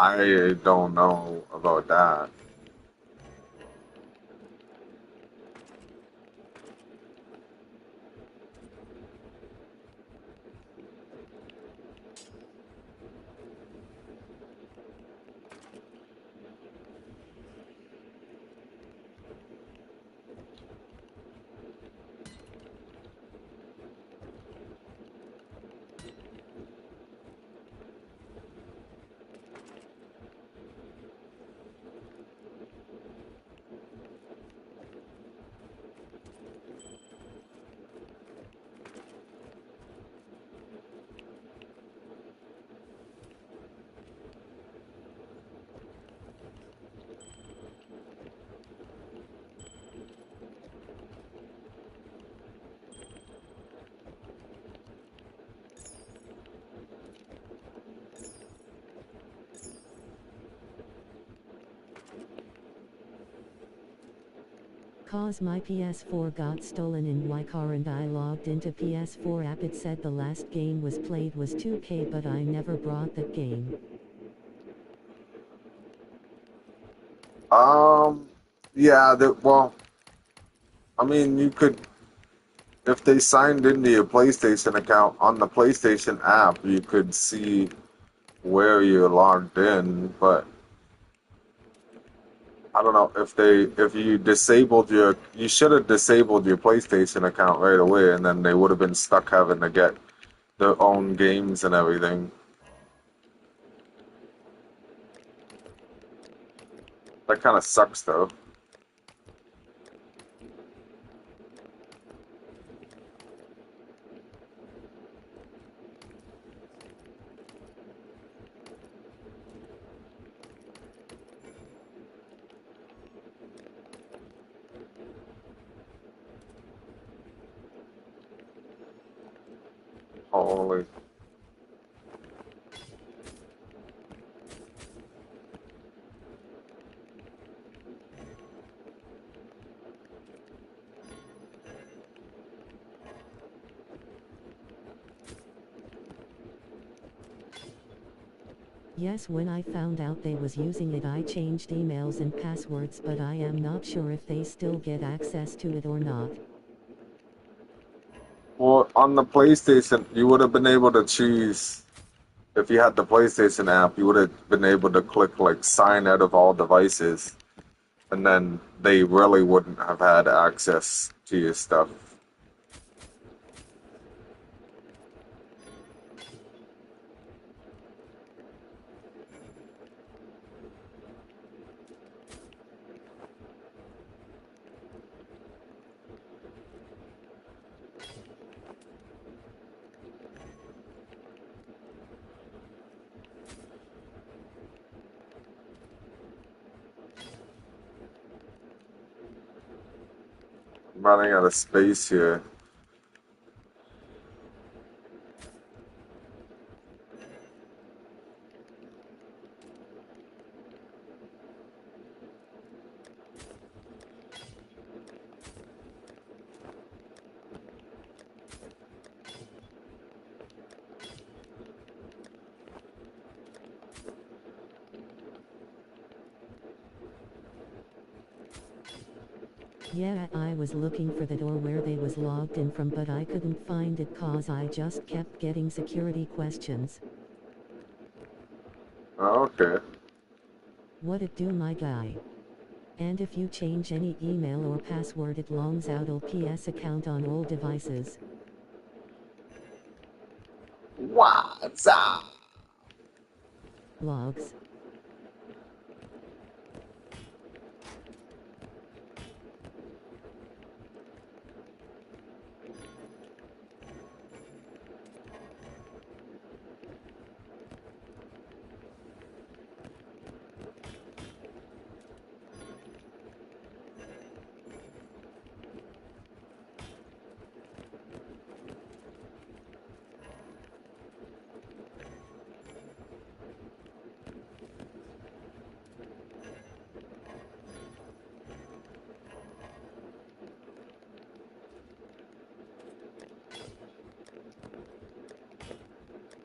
[SPEAKER 3] I don't know about that.
[SPEAKER 2] Cause my PS4 got stolen in Wycar and I logged into PS4 app. It said the last game was played was 2K, but I never brought that game.
[SPEAKER 3] Yeah, well, I mean, you could, if they signed into your PlayStation account on the PlayStation app, you could see where you're logged in, but I don't know if you disabled you should have disabled your PlayStation account right away, and then they would have been stuck having to get their own games and everything. That kind of sucks, though. Holy.
[SPEAKER 2] Yes, when I found out they was using it, I changed emails and passwords, but I am not sure if they still get access to it or not.
[SPEAKER 3] Well, on the PlayStation, you would have been able to choose, if you had the PlayStation app, you would have been able to click like sign out of all devices, and then they really wouldn't have had access to your stuff. I'm running out of space here.
[SPEAKER 2] Yeah, I was looking for the door where they was logged in from, but I couldn't find it cause I just kept getting security questions.
[SPEAKER 3] Oh, okay.
[SPEAKER 2] What it do, my guy? And if you change any email or password, it longs out LPS account on all devices.
[SPEAKER 3] What's up?
[SPEAKER 2] Logs.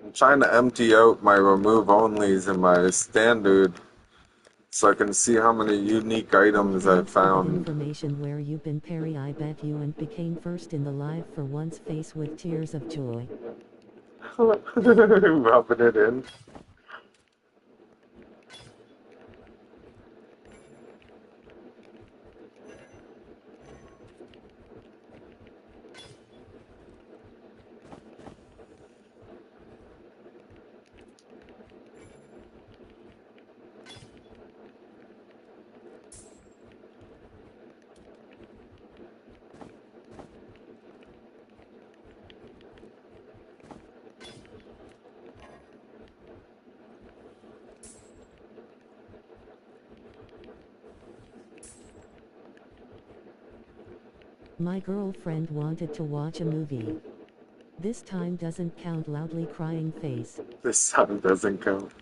[SPEAKER 3] I'm trying to empty out my remove onlys and my standard so I can see how many unique items I've
[SPEAKER 2] Thanks for the
[SPEAKER 3] found.
[SPEAKER 2] information. Where you been, Perry? I bet you and became first in the live for once, face with tears of joy.
[SPEAKER 3] Rubbing it in.
[SPEAKER 2] My girlfriend wanted to watch a movie. This time doesn't count. Loudly crying face.
[SPEAKER 3] This sun doesn't count.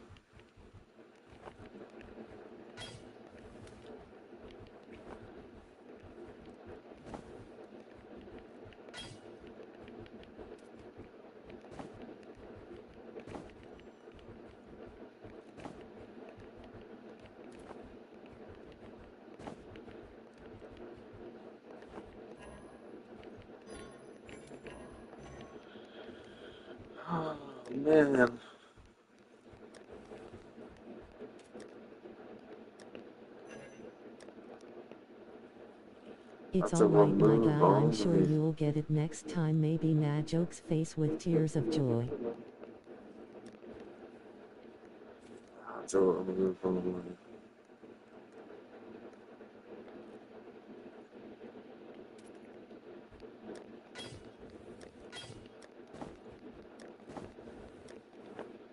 [SPEAKER 3] Man,
[SPEAKER 2] It's
[SPEAKER 3] that's a
[SPEAKER 2] alright, my guy,
[SPEAKER 3] remove
[SPEAKER 2] I'm sure
[SPEAKER 3] only.
[SPEAKER 2] you'll get it next time. Maybe Najoke's face with tears of joy.
[SPEAKER 3] That's a remove only.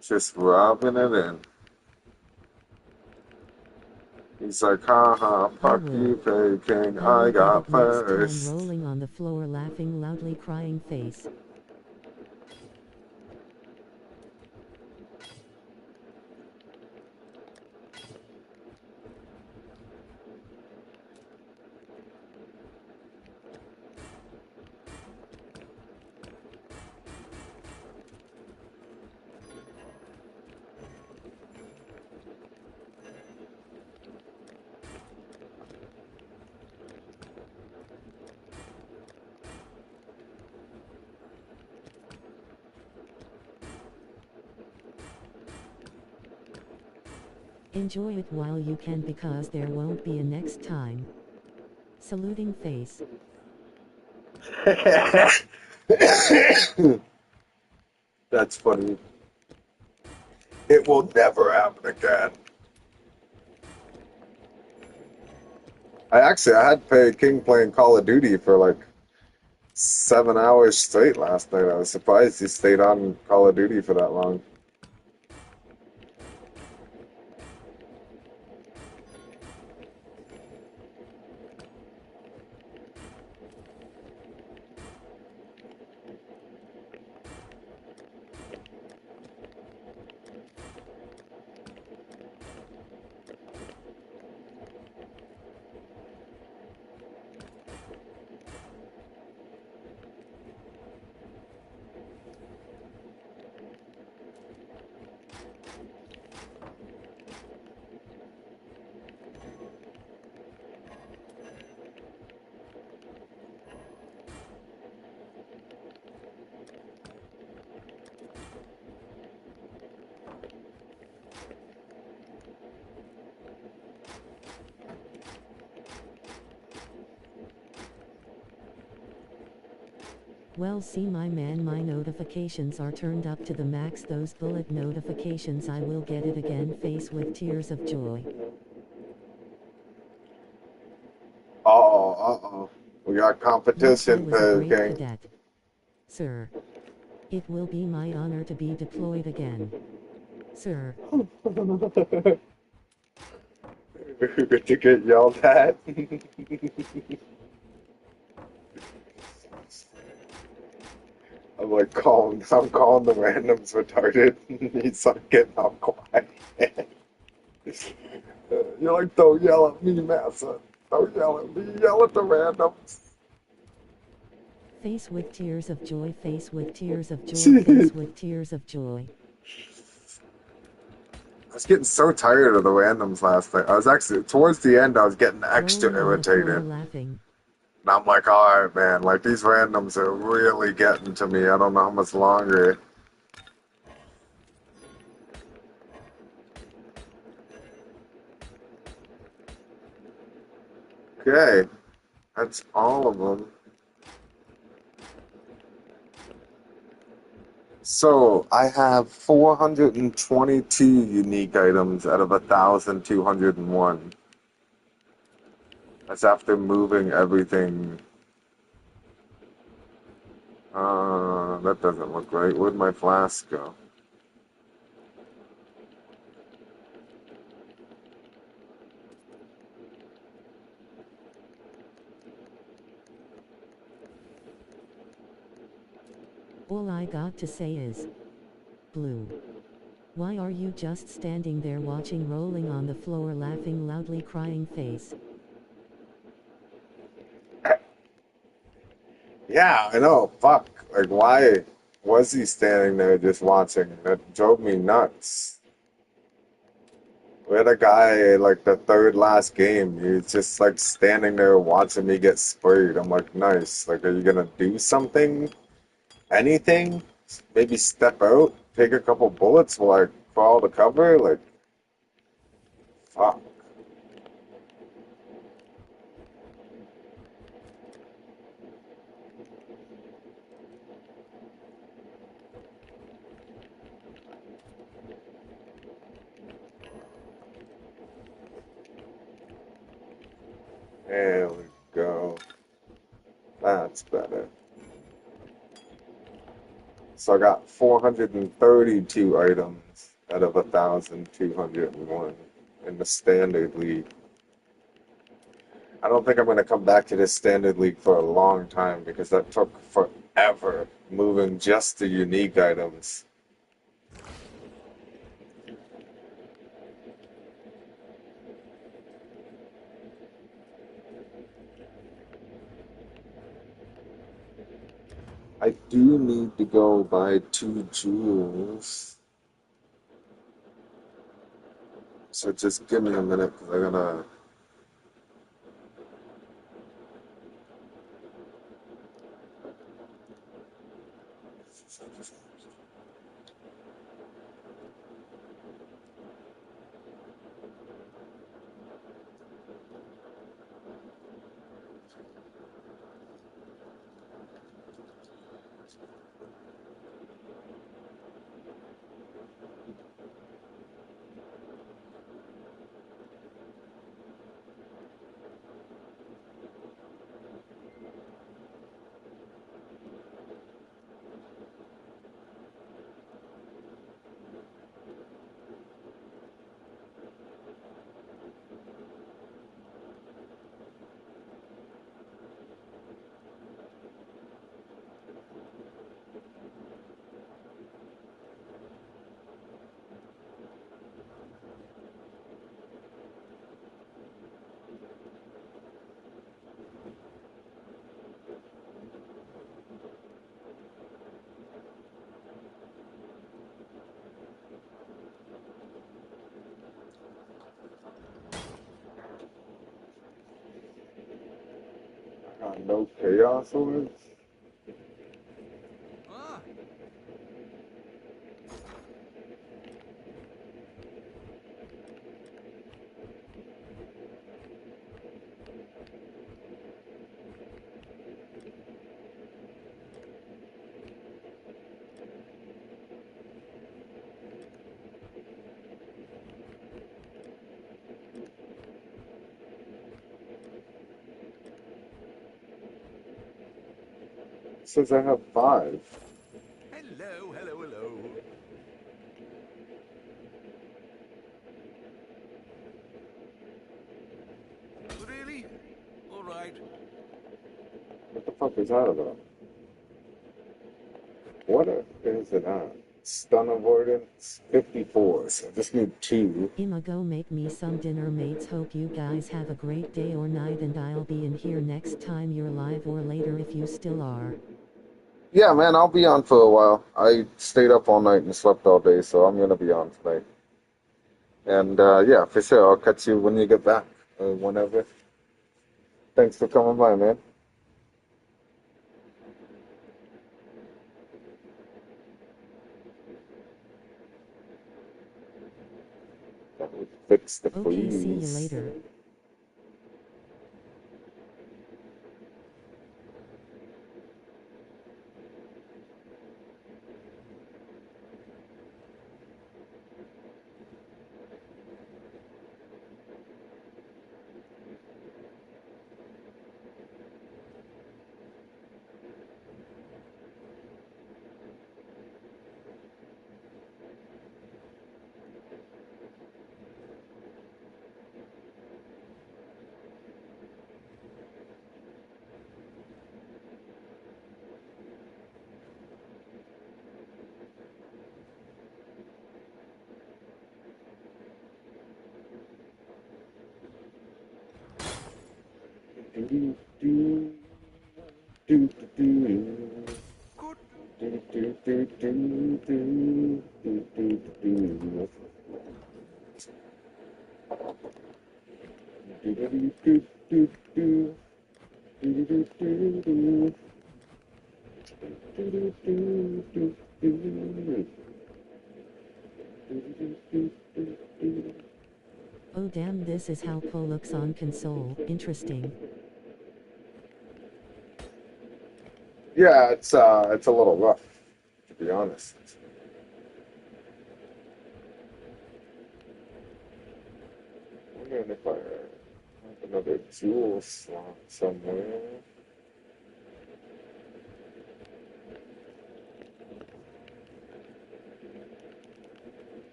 [SPEAKER 3] Just rubbing it in. He's like, haha,
[SPEAKER 2] I
[SPEAKER 3] fuck
[SPEAKER 2] will.
[SPEAKER 3] you, Fairy King,
[SPEAKER 2] I will
[SPEAKER 3] I
[SPEAKER 2] get
[SPEAKER 3] got
[SPEAKER 2] it next time,
[SPEAKER 3] first.
[SPEAKER 2] rolling on the floor, laughing loudly, crying face. Enjoy it while you can, because there won't be a next time. Saluting face.
[SPEAKER 3] That's funny. It will never happen again. I had Fairy King playing Call of Duty for like 7 hours straight last night. I was surprised he stayed on Call of Duty for that long.
[SPEAKER 2] Well, see, my man, my notifications are turned up to the max. Those bullet notifications, I will get it again, face with tears of joy.
[SPEAKER 3] Uh-oh. We got
[SPEAKER 2] Yes, I
[SPEAKER 3] competition,
[SPEAKER 2] was a
[SPEAKER 3] Fairy
[SPEAKER 2] great
[SPEAKER 3] King.
[SPEAKER 2] cadet. Sir. It will be my honor to be deployed again. Sir.
[SPEAKER 3] Good to get yelled at. I'm calling the randoms retarded. He's like getting all quiet. You're like, don't yell at me, Massa. Don't yell at me. Yell at the randoms.
[SPEAKER 2] Face with tears of joy, face with tears of joy, face with tears of joy.
[SPEAKER 3] I was getting so tired of the randoms last night. I was actually, towards the end, I was getting extra
[SPEAKER 2] Rolling on the floor,
[SPEAKER 3] irritated.
[SPEAKER 2] laughing.
[SPEAKER 3] And I'm like, all right, man, like these randoms are really getting to me. I don't know how much longer. Okay, that's all of them. So I have 422 unique items out of 1,201. That's after moving everything. That doesn't look right. Where'd my flask go?
[SPEAKER 2] All I got to say is, Blue. Why are you just standing there watching, rolling on the floor, laughing loudly, crying face?
[SPEAKER 3] Yeah, I know. Fuck. Like, why was he standing there just watching? That drove me nuts. We had a guy, like, the third last game. He was just, like, standing there watching me get sprayed. I'm like, nice. Like, are you gonna do something? Anything? maybe step out, take a couple bullets while I crawl to cover? Like, fuck. There we go. That's better. So I got 432 items out of 1,201 in the standard league. I don't think I'm going to come back to this standard league for a long time because that took forever moving just the unique items. I do need to go buy 2 jewels. So just give me a minute because I'm gonna. No chaos swords?
[SPEAKER 1] Ah,
[SPEAKER 3] It says I have 5.
[SPEAKER 1] hello, hello, hello. Really? All right.
[SPEAKER 3] What the fuck is that about? What is it at? Stun avoidance 54. So I just need 2.
[SPEAKER 2] I'ma go make me some dinner, mates. Hope you guys have a great day or night, and I'll be in here next time you're live, or later if you still are.
[SPEAKER 3] Yeah, man, I'll be on for a while. I stayed up all night and slept all day, so I'm gonna be on tonight. And yeah, for sure, I'll catch you when you get back, whenever. Thanks for coming by, man. That would fix the
[SPEAKER 2] Okay, see you
[SPEAKER 3] freeze.
[SPEAKER 2] later.
[SPEAKER 3] Do, do, do, do, do.
[SPEAKER 1] Good.
[SPEAKER 3] Do, do, do, do, do, do, do, do. Do, do, do, do, do. Do, do, do, do. Do, do, do, do.
[SPEAKER 2] Oh damn, this is how PoE looks on console. Interesting.
[SPEAKER 3] Yeah, it's a little rough, to be honest. I'm wondering if I have another jewel slot somewhere.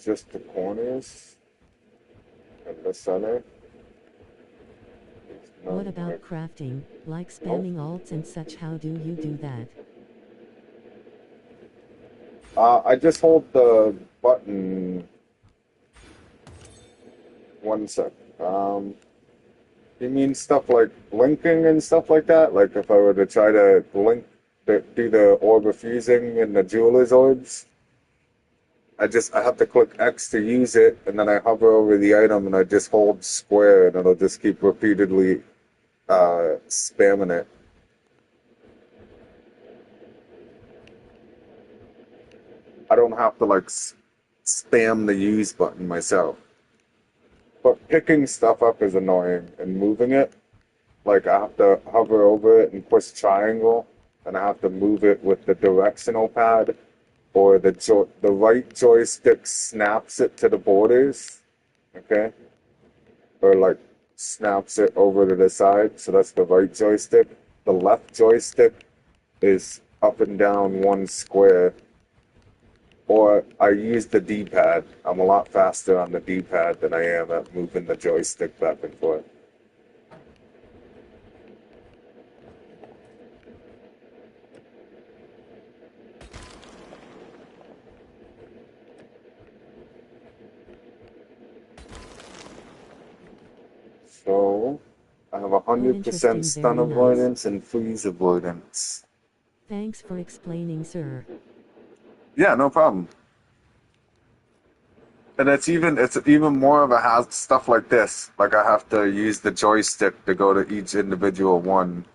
[SPEAKER 3] Just the corners and the center.
[SPEAKER 2] What about crafting, like spamming alts and such? How do you do that?
[SPEAKER 3] I just hold the button. One sec. You mean stuff like linking and stuff like that? Like if I were to try to do the orb of fusing and the jeweler's orbs? I have to click X to use it, and then I hover over the item and I just hold square, and it'll just keep repeatedly spamming it. I don't have to like spam the use button myself. But picking stuff up is annoying, and moving it, like I have to hover over it and push triangle, and I have to move it with the directional pad, or the right joystick snaps it to the borders, okay? Or like snaps it over to the side, so that's the right joystick. The left joystick is up and down one square. Or I use the D-pad. I'm a lot faster on the D-pad than I am at moving the joystick back and forth. So I have 100% stun
[SPEAKER 2] very nice.
[SPEAKER 3] avoidance and freeze avoidance.
[SPEAKER 2] Thanks for explaining, sir.
[SPEAKER 3] Yeah, no problem. And it's even more of a stuff like this. Like I have to use the joystick to go to each individual one.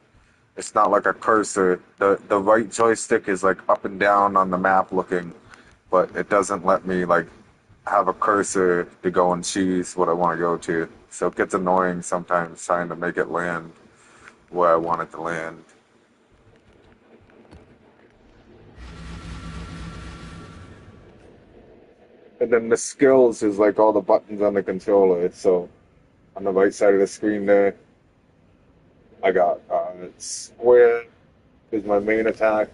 [SPEAKER 3] It's not like a cursor. The right joystick is like up and down on the map looking, but it doesn't let me like have a cursor to go and choose what I want to go to. So it gets annoying sometimes trying to make it land where I want it to land. And then the skills is like all the buttons on the controller. So on the right side of the screen there, I got square is my main attack.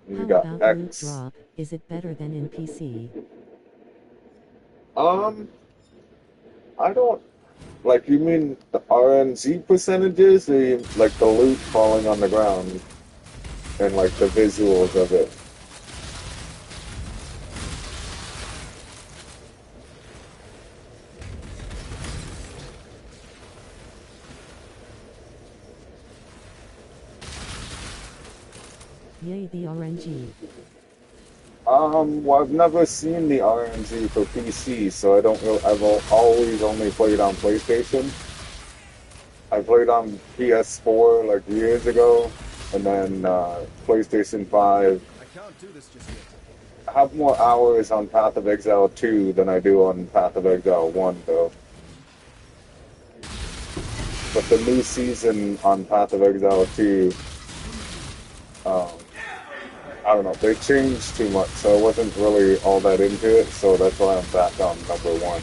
[SPEAKER 3] And you
[SPEAKER 2] How
[SPEAKER 3] got
[SPEAKER 2] about loot
[SPEAKER 3] X.
[SPEAKER 2] drop? Is it better than in PC?
[SPEAKER 3] I don't like. You mean the RNG percentages, or like the loot falling on the ground, and like the visuals of it?
[SPEAKER 2] Yay, the RNG.
[SPEAKER 3] Well, I've never seen the RNG for PC, so I don't really. I've always only played on PlayStation. I played on PS4 like years ago, and then PlayStation 5.
[SPEAKER 5] I can't do this just yet.
[SPEAKER 3] I have more hours on Path of Exile 2 than I do on Path of Exile 1, though. But the new season on Path of Exile 2, I don't know, they changed too much, so I wasn't really all that into it, so that's why I'm back on number 1.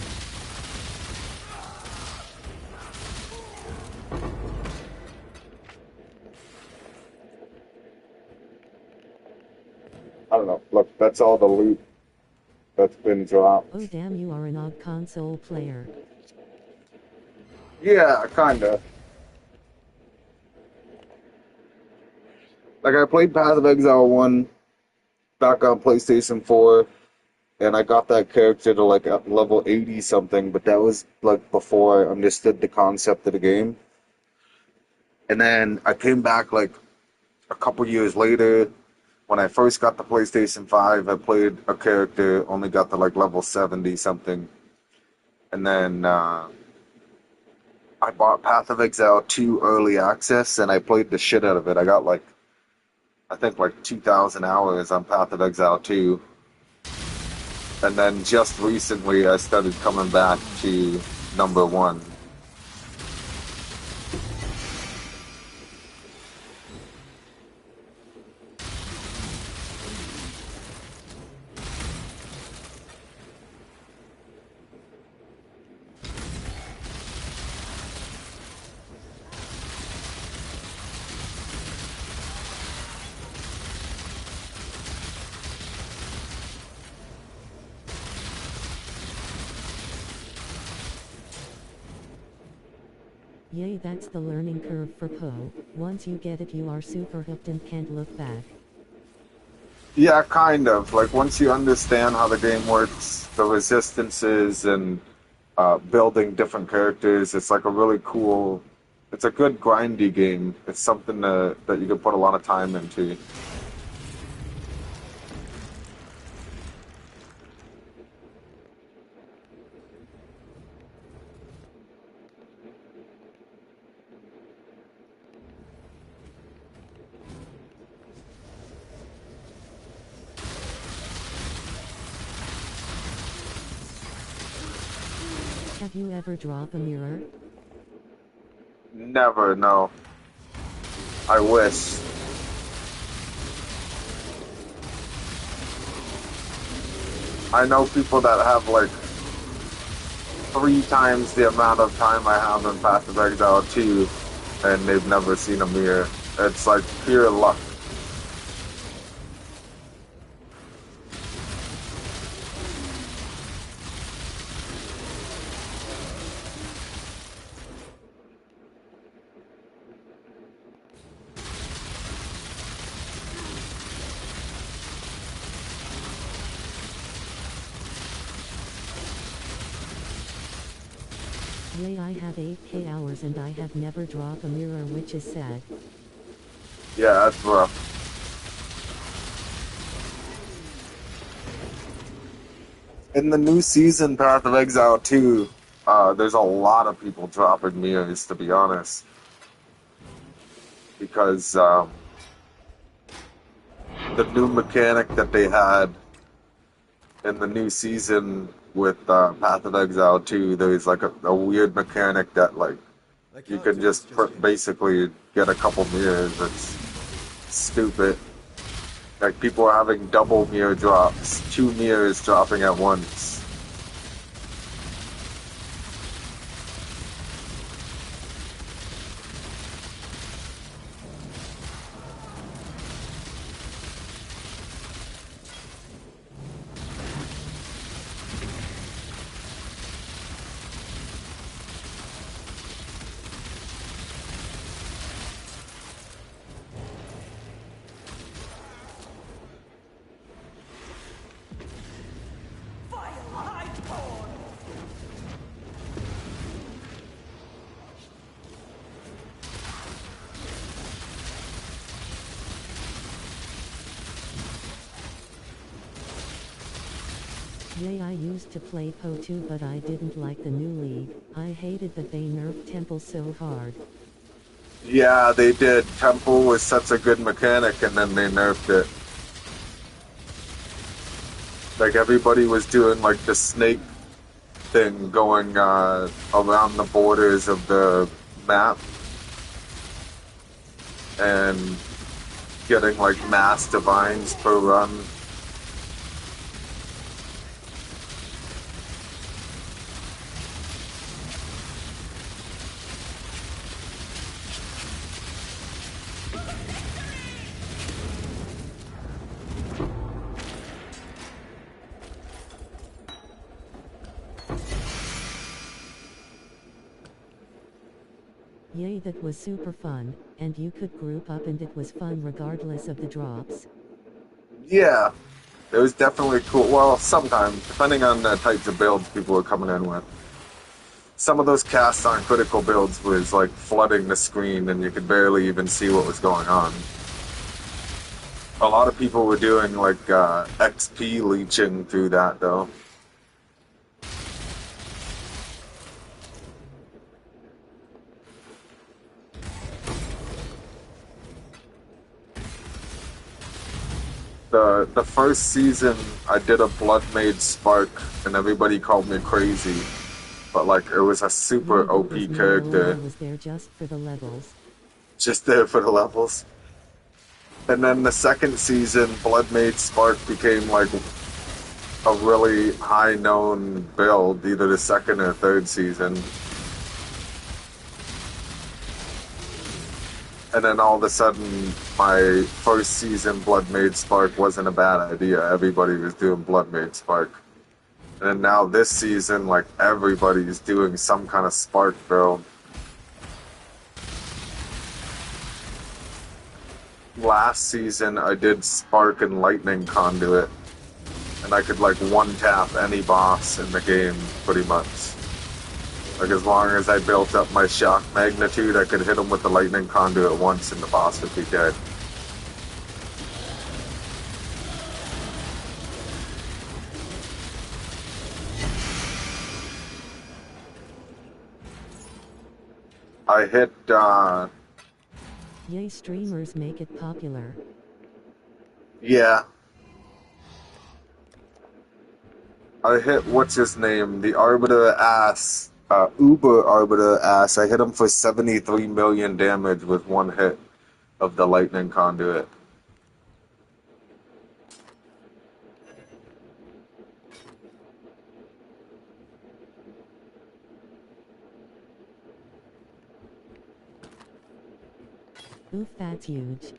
[SPEAKER 3] I don't know, look, that's all the loot that's been dropped.
[SPEAKER 2] Oh damn, you are an odd console player.
[SPEAKER 3] Yeah, kinda. Like, I played Path of Exile 1 back on PlayStation 4, and I got that character to, like, at level 80 something, but that was, like, before I understood the concept of the game. And then I came back, like, a couple years later. When I first got the PlayStation 5, I played a character, only got to, like, level 70 something. And then, I bought Path of Exile 2 early access and I played the shit out of it. I got like, I think like 2,000 hours on Path of Exile 2. And then just recently I started coming back to number 1.
[SPEAKER 2] Yay, that's the learning curve for PoE. Once you get it, you are super hooked and can't look back.
[SPEAKER 3] Yeah, kind of. Like once you understand how the game works, the resistances and building different characters, it's like a really cool. It's a good grindy game. It's something that you can put a lot of time into.
[SPEAKER 2] Have you ever dropped a mirror?
[SPEAKER 3] Never, no. I wish. I know people that have like 3 times the amount of time I have in Path of Exile 2, and they've never seen a mirror. It's like pure luck.
[SPEAKER 2] Yay, I have 8k hours and I have never dropped a mirror, which is sad.
[SPEAKER 3] Yeah, that's rough. In the new season, Path of Exile 2, there's a lot of people dropping mirrors, to be honest. Because the new mechanic that they had in the new season with Path of Exile 2, there's like a weird mechanic that like you can just basically get a couple mirrors. It's stupid. Like people are having double mirror drops, 2 mirrors dropping at once.
[SPEAKER 2] Yay, I used to play PoE 2, but I didn't like the new league. I hated that they nerfed Temple so hard.
[SPEAKER 3] Yeah, they did. Temple was such a good mechanic, and then they nerfed it. Like everybody was doing like the snake thing, going around the borders of the map and getting like mass divines per run.
[SPEAKER 2] Yay, that was super fun, and you could group up and it was fun regardless of the drops.
[SPEAKER 3] Yeah, it was definitely cool. Well, sometimes, depending on the types of builds people were coming in with. Some of those casts on critical builds was like flooding the screen and you could barely even see what was going on. A lot of people were doing like XP leeching through that though. The first season I did a Blood Mage Spark and everybody called me crazy. But like it was a super
[SPEAKER 2] Really,
[SPEAKER 3] OP
[SPEAKER 2] that was me.
[SPEAKER 3] character.
[SPEAKER 2] I was there just for the levels.
[SPEAKER 3] Just there for the levels. And then the second season, Blood Mage Spark became like a really high known build, either the second or third season. And then all of a sudden, my first season Blood Mage Spark wasn't a bad idea. Everybody was doing Blood Mage Spark. And then now this season, like everybody's doing some kind of Spark build. Last season, I did Spark and Lightning Conduit. And I could like one tap any boss in the game, pretty much. Like as long as I built up my shock magnitude, I could hit him with the lightning conduit once and the boss would be dead. I hit,
[SPEAKER 2] Yay, streamers make it popular.
[SPEAKER 3] yeah. I hit, what's his name? The Arbiter Ass. Uber Arbiter Ass. I hit him for 73 million damage with one hit of the lightning conduit.
[SPEAKER 2] Oof, that's huge.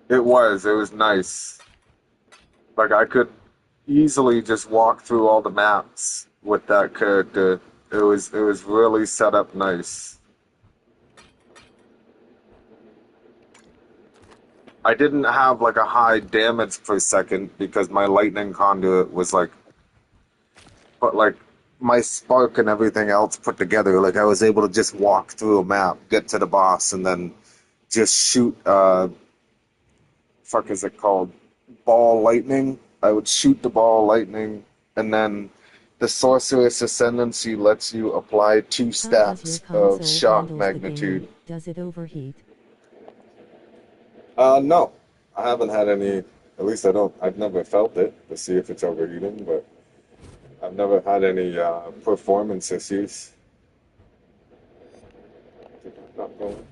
[SPEAKER 3] It was nice. Like I could easily just walk through all the maps with that character. It was really set up nice. I didn't have like a high damage per second because my lightning conduit was like, but like my spark and everything else put together, like I was able to just walk through a map, get to the boss, and then just shoot. Fuck is it called? Ball lightning. I would shoot the ball lightning, and then the sorceress ascendancy lets you apply 2
[SPEAKER 2] How does your
[SPEAKER 3] stats of
[SPEAKER 2] console
[SPEAKER 3] shock
[SPEAKER 2] handles
[SPEAKER 3] magnitude.
[SPEAKER 2] the game? Does it overheat?
[SPEAKER 3] No, I haven't had any. At least I don't. I've never felt it to see if it's overheating, but I've never had any performance issues. Not going.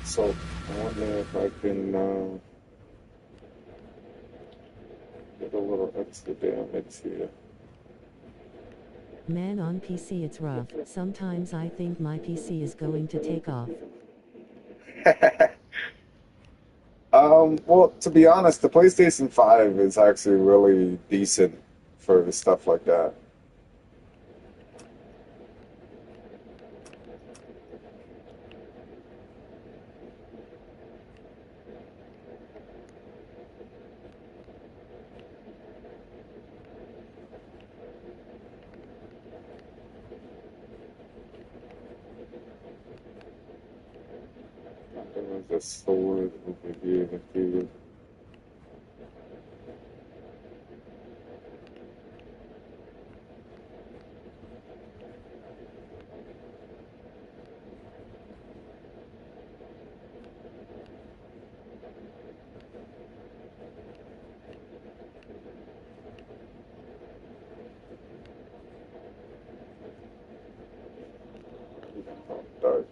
[SPEAKER 3] So I wonder if I can get a little extra damage here.
[SPEAKER 2] Man, on PC it's rough. Sometimes I think my PC is going to take off.
[SPEAKER 3] Well, to be honest, the PlayStation 5 is actually really decent for stuff like that. There's a sword over here too. Dark.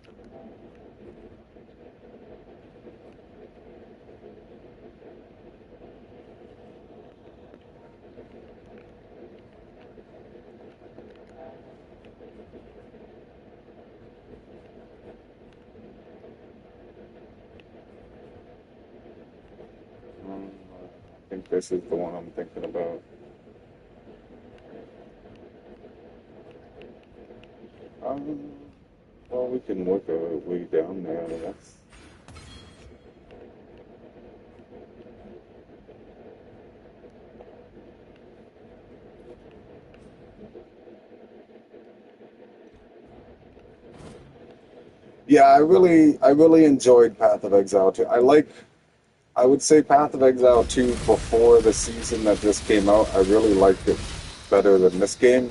[SPEAKER 3] I think this is the one I'm thinking about. Um, well, we can work our way down there, I guess. Yeah, I really enjoyed Path of Exile too. I would say Path of Exile 2 before the season that just came out, I really liked it better than this game.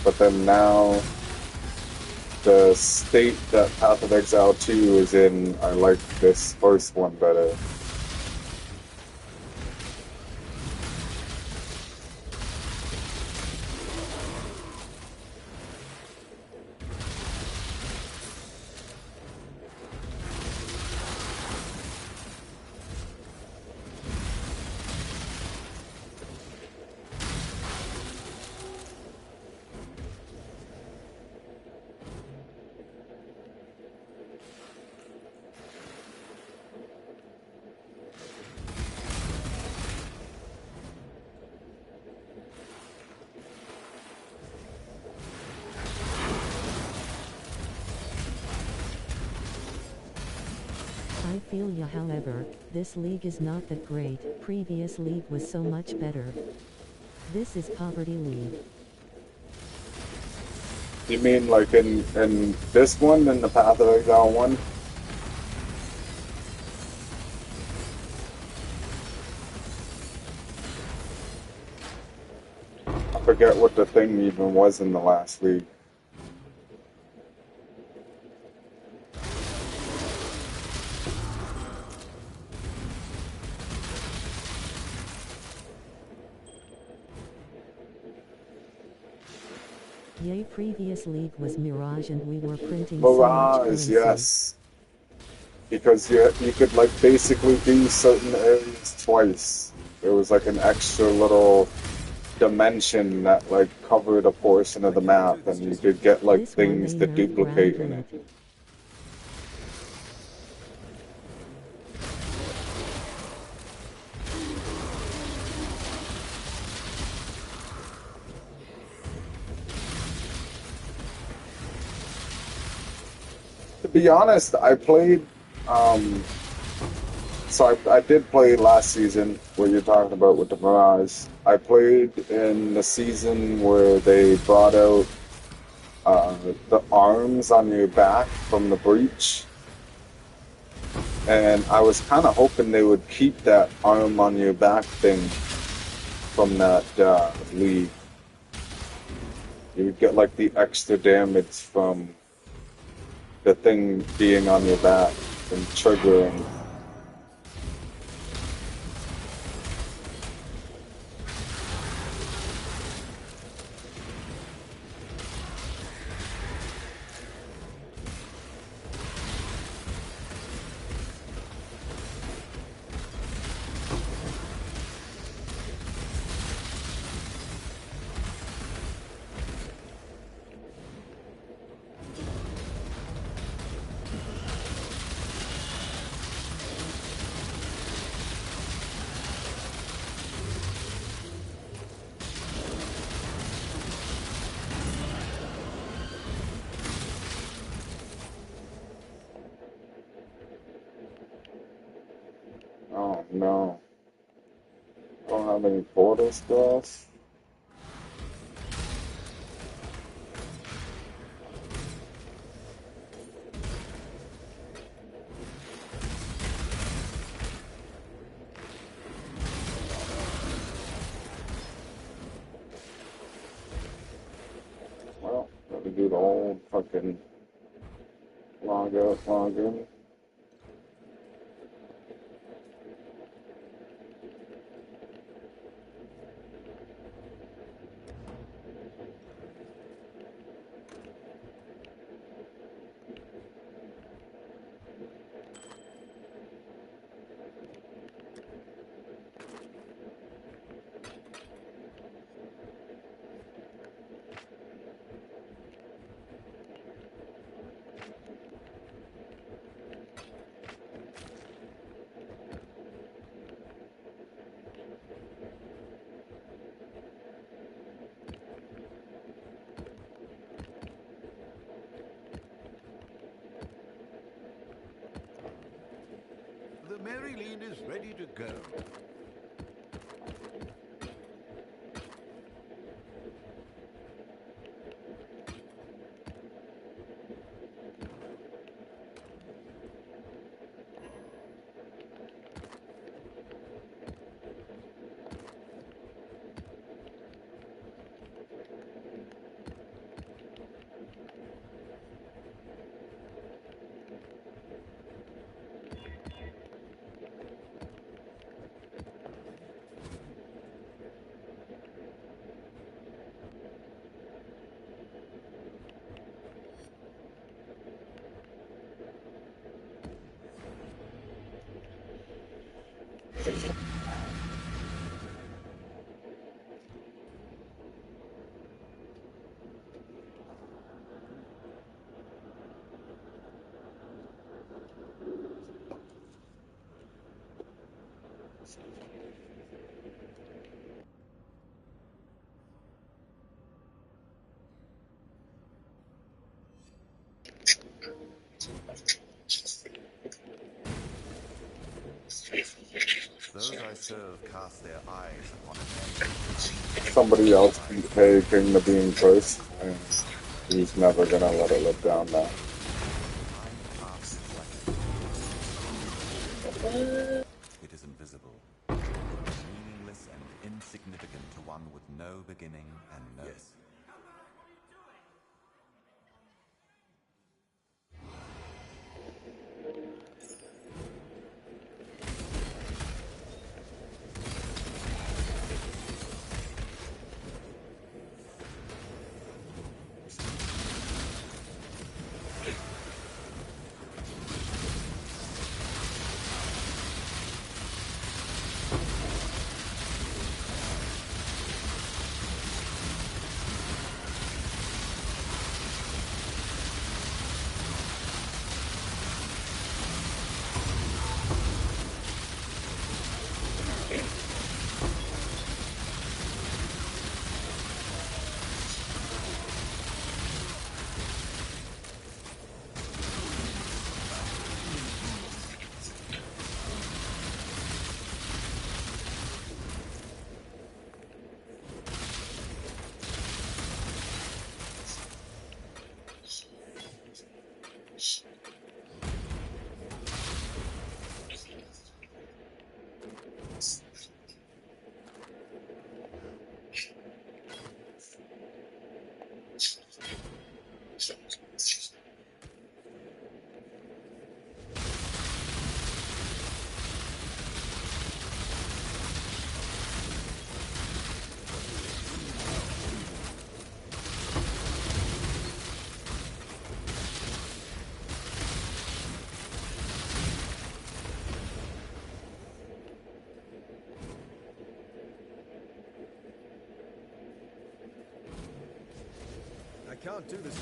[SPEAKER 3] But then now, the state that Path of Exile 2 is in, I like this first one better.
[SPEAKER 2] I feel ya, however, this league is not that great. Previous league was so much better. This is Poverty League.
[SPEAKER 3] You mean like in this one, in the Path of Exile one? I forget what the thing even was in the last league.
[SPEAKER 2] Yay, previous league was Mirage and we were printing so much
[SPEAKER 3] Mirage,
[SPEAKER 2] currency.
[SPEAKER 3] yes. Because you could like basically do certain areas twice. There was like an extra little dimension that like covered a portion of the map, and you could get like
[SPEAKER 2] This one
[SPEAKER 3] things
[SPEAKER 2] they
[SPEAKER 3] to
[SPEAKER 2] nerfed
[SPEAKER 3] duplicate
[SPEAKER 2] ground
[SPEAKER 3] in it.
[SPEAKER 2] lit.
[SPEAKER 3] To be honest, I played. So I did play last season, what you're talking about with the Mirage. I played in the season where they brought out the arms on your back from the breach. And I was kind of hoping they would keep that arm on your back thing from that league. You would get like the extra damage from the thing being on your back and triggering. Oh no. Don't have any portal spells. Well, let me do the old fucking log out, log in.
[SPEAKER 1] The Maryland is ready to go. Those I serve cast their eyes upon an
[SPEAKER 3] Somebody else beat Hey King the Bean first, and he's never gonna let it live down now.
[SPEAKER 1] It is invisible, meaningless and insignificant to one with no beginning and no... Yes.
[SPEAKER 6] I can't do this.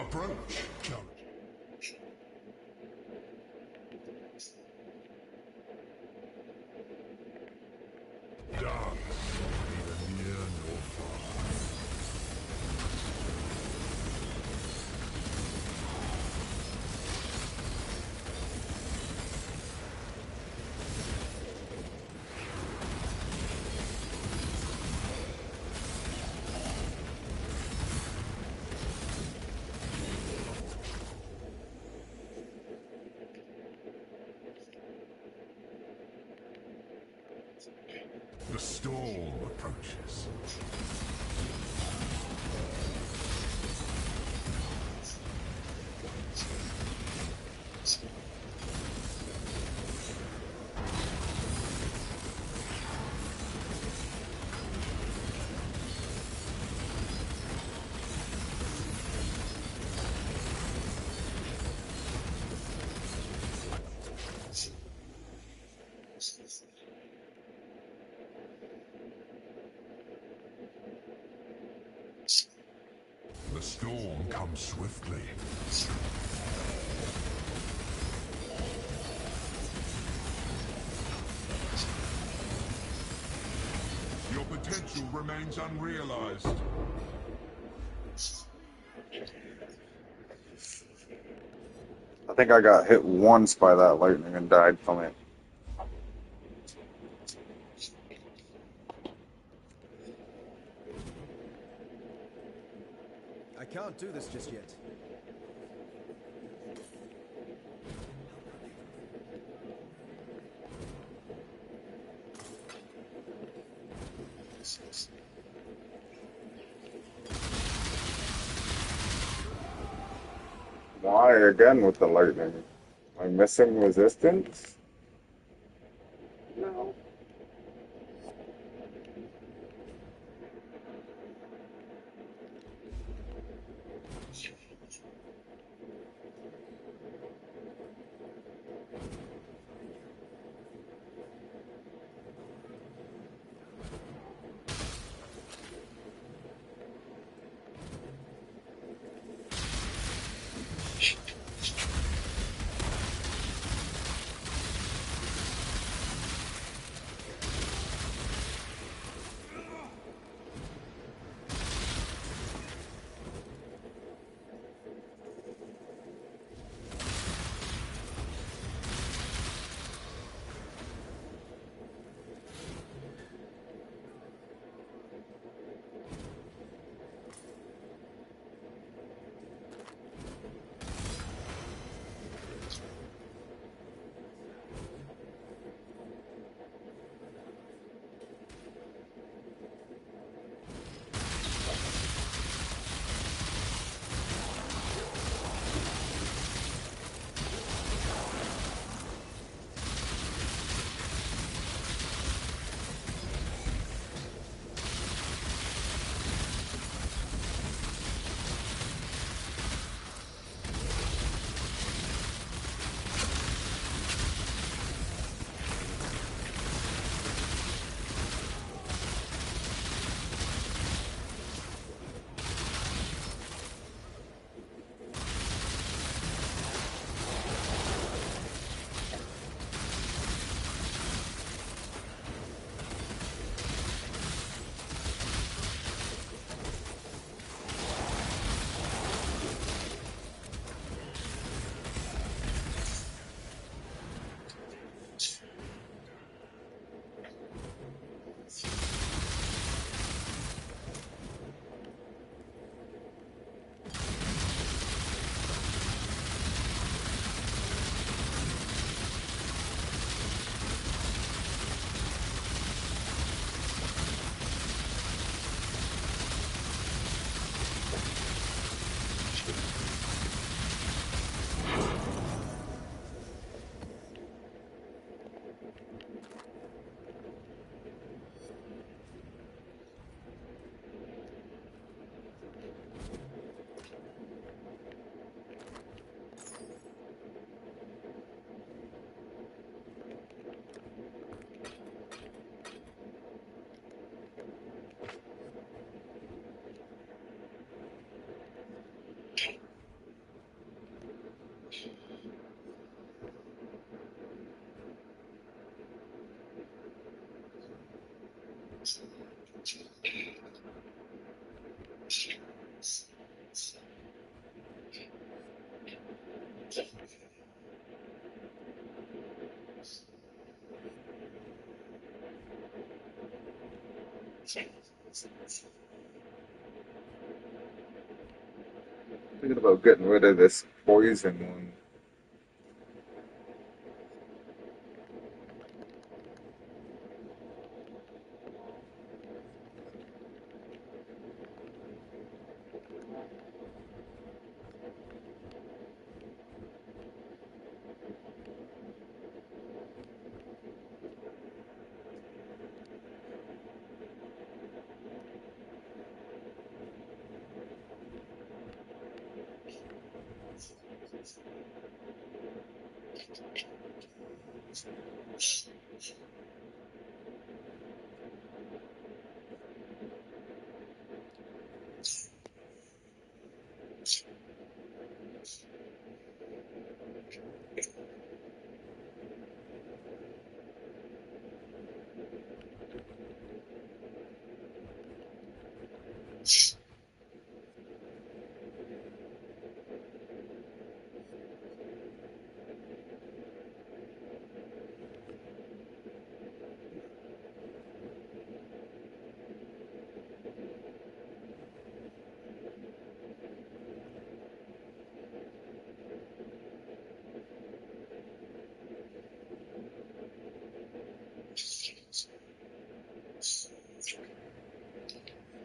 [SPEAKER 6] Approach. Dark, neither near nor far. The storm approaches. The storm comes swiftly. Your potential remains unrealized.
[SPEAKER 3] I think I got hit once by that lightning and died from it.
[SPEAKER 7] I can't do this just yet.
[SPEAKER 3] Why again with the lightning? Am I missing resistance? No. Thinking about getting rid of this poison one.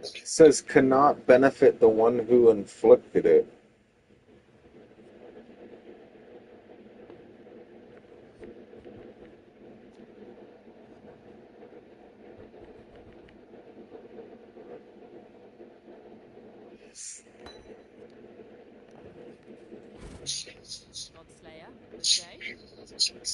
[SPEAKER 3] It says cannot benefit the one who inflicted it.
[SPEAKER 8] Godslayer, good day.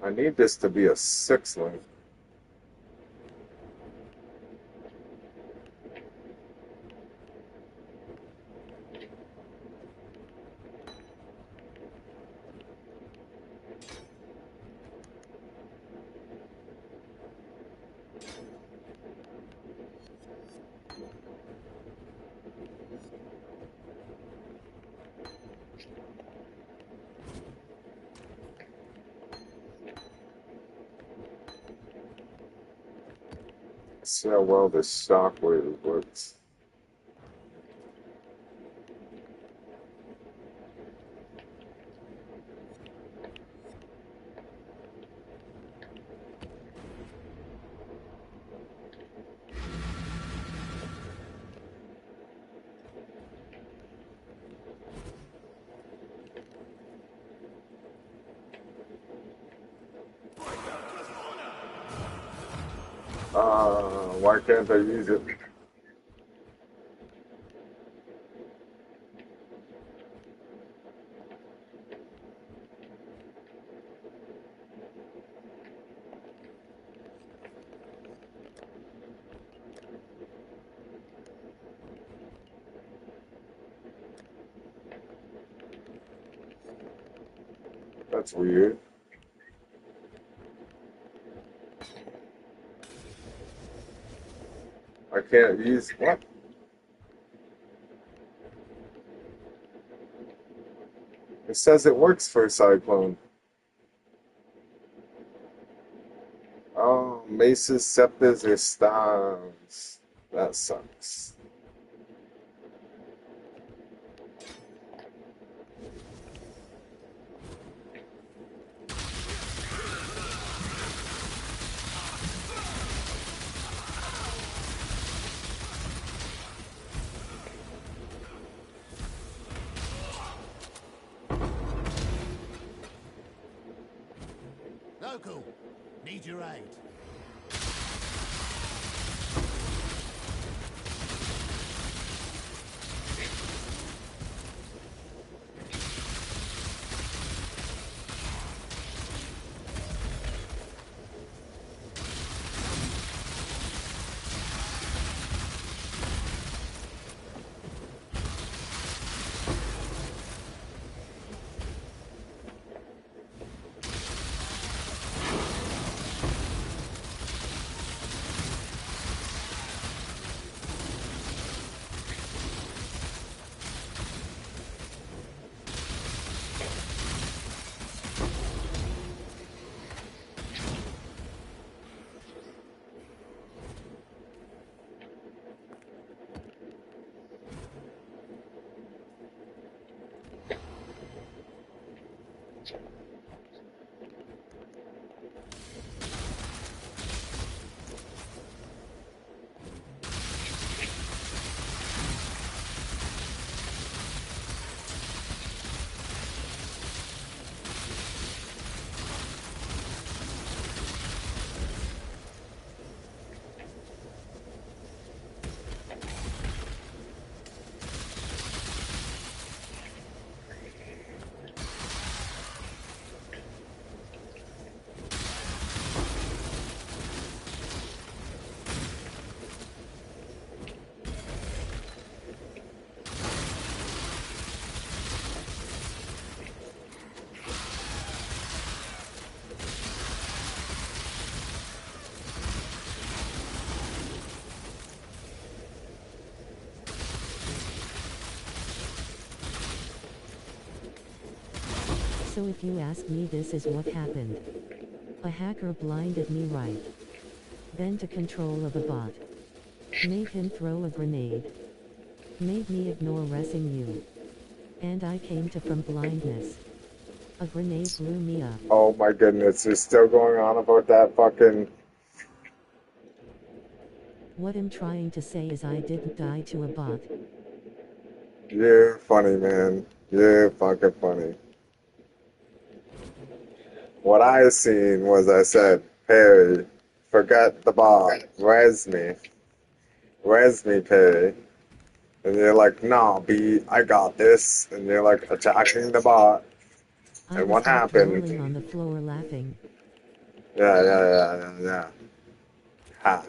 [SPEAKER 3] I need this to be a 6 link. See how well this shockwave works. Why can't I use it? That's weird. I can't use what? It says it works for Cyclone. Oh, maces, scepters, or staves. That sucks.
[SPEAKER 8] Local, need your aid.
[SPEAKER 2] So if you ask me, this is what happened. A hacker blinded me right. Then took control of a bot. Made him throw a grenade. Made me ignore resing you. And I came to from blindness. A grenade blew me up.
[SPEAKER 3] Oh my goodness, you're still going on about that fucking...
[SPEAKER 2] What I'm trying to say is I didn't die to a bot.
[SPEAKER 3] You're funny, man. You're fucking funny. What I seen was I said, Perry, forget the bot. Res me, Perry. And you're like, nah, B, I got this. And you're like attacking the bot.
[SPEAKER 2] I
[SPEAKER 3] And
[SPEAKER 2] was
[SPEAKER 3] what
[SPEAKER 2] like
[SPEAKER 3] happened?
[SPEAKER 2] rolling on the floor laughing.
[SPEAKER 3] Yeah. Ha.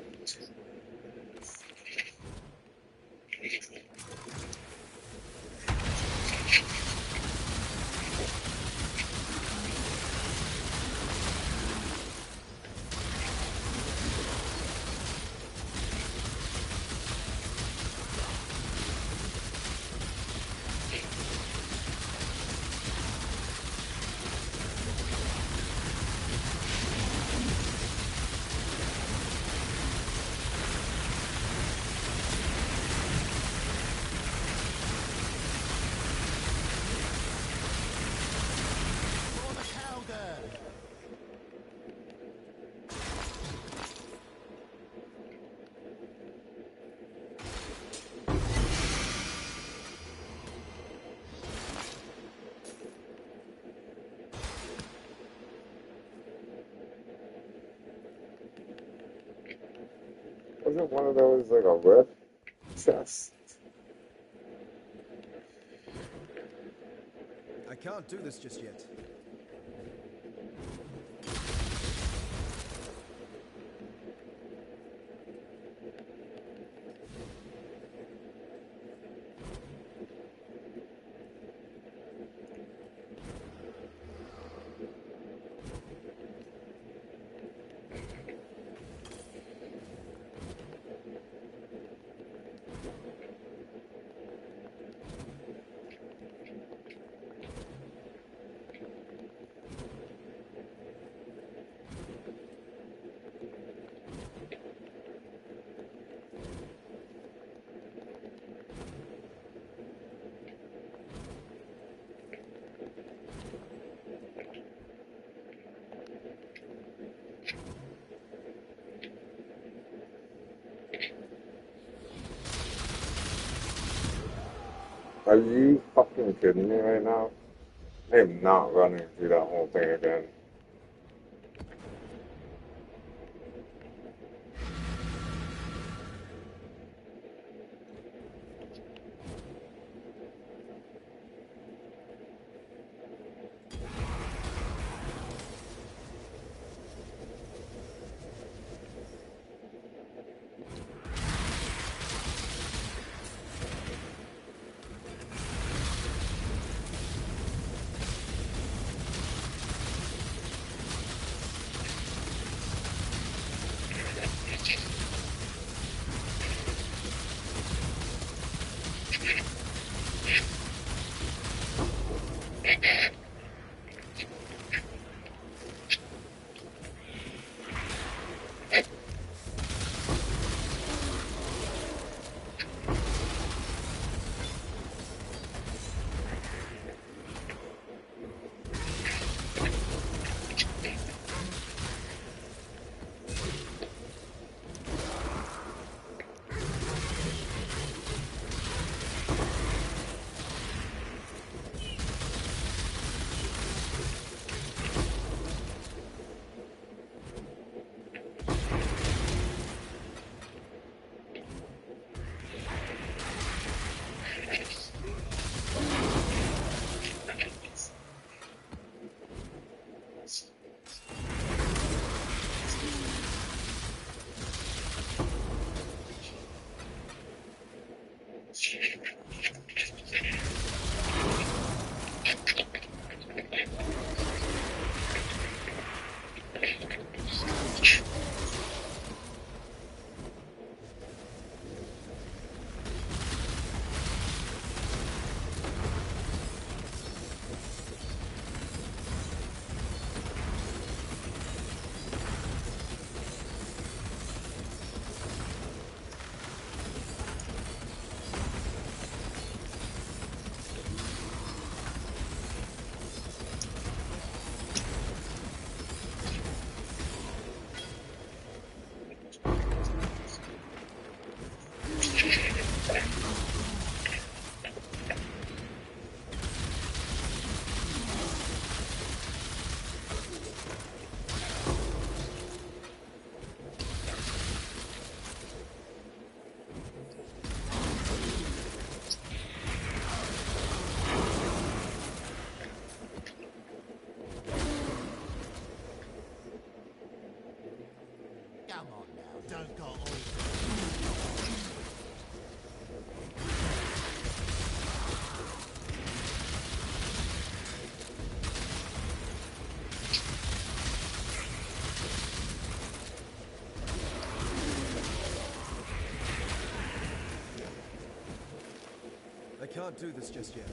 [SPEAKER 3] Wasn't one of those like a red chest?
[SPEAKER 7] I can't do this just yet.
[SPEAKER 3] Are you fucking kidding me right now? I am not running through that whole thing again.
[SPEAKER 5] Come on now, don't go all...
[SPEAKER 7] I can't do this just yet.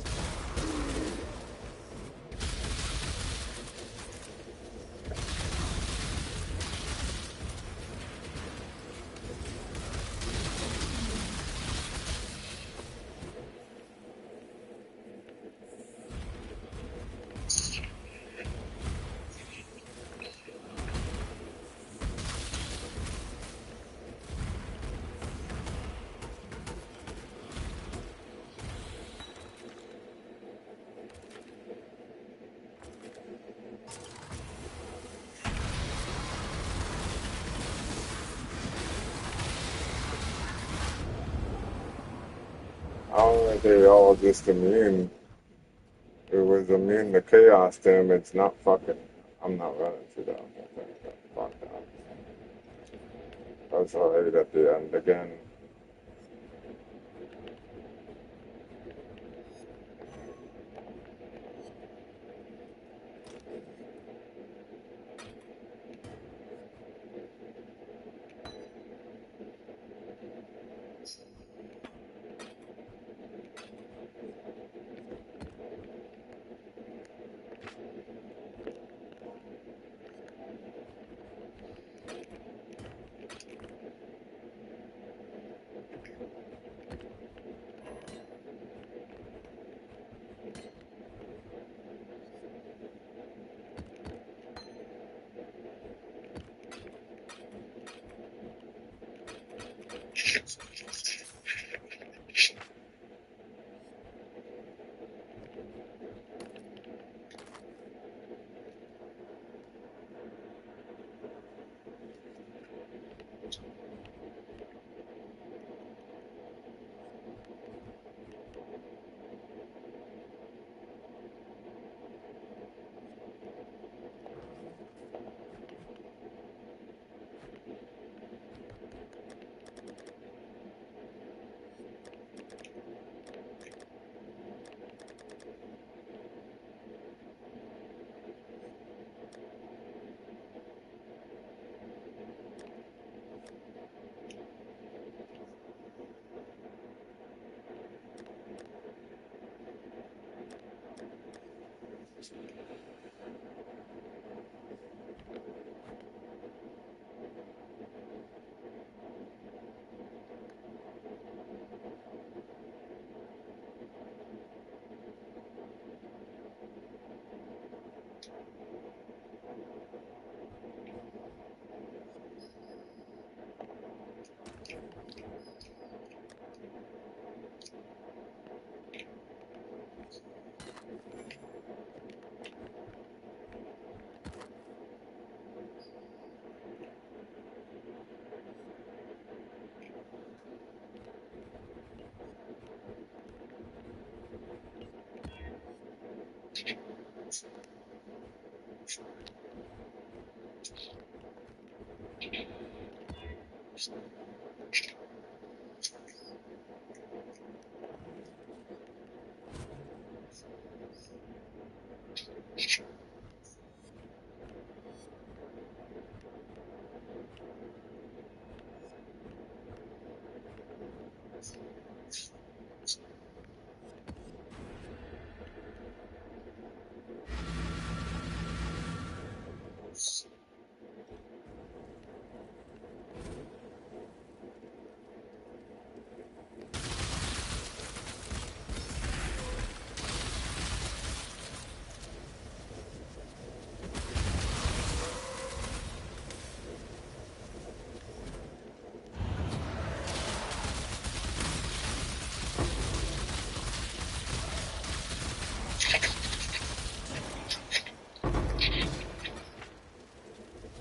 [SPEAKER 3] Oh, they all just immune. It was immune to chaos damage, not fucking. I'm not running through that. Fuck that. I was alright at the end again.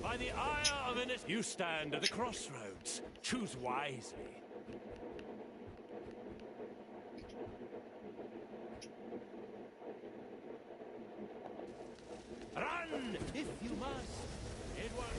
[SPEAKER 8] By the ire of an... You stand at the crossroads. Choose wisely. Run, if you must. It won't...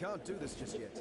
[SPEAKER 7] can't do this just yet.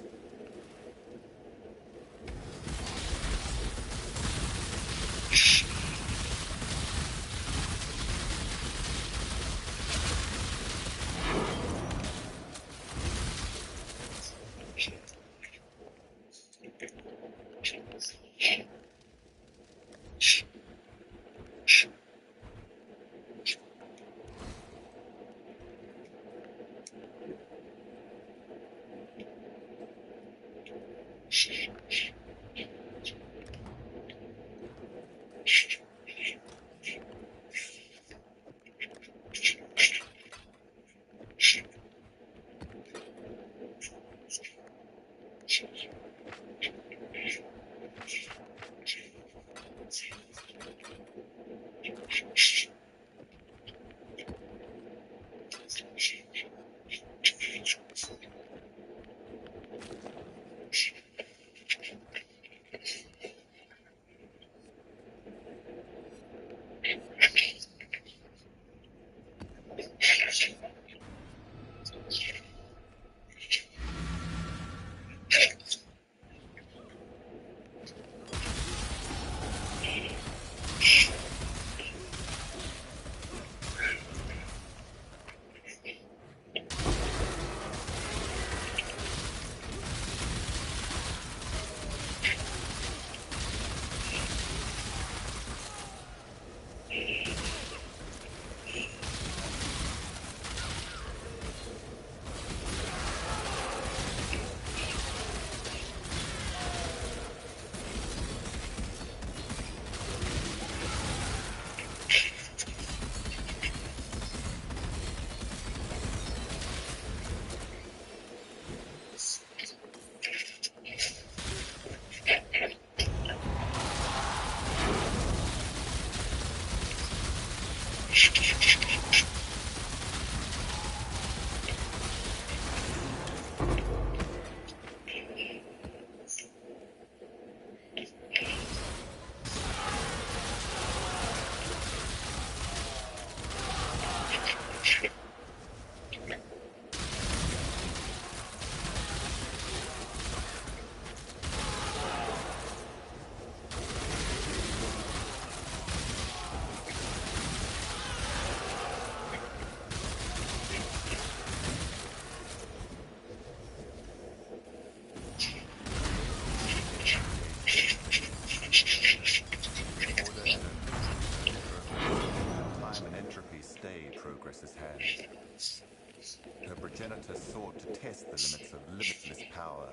[SPEAKER 1] Her progenitor sought to test the limits of limitless power,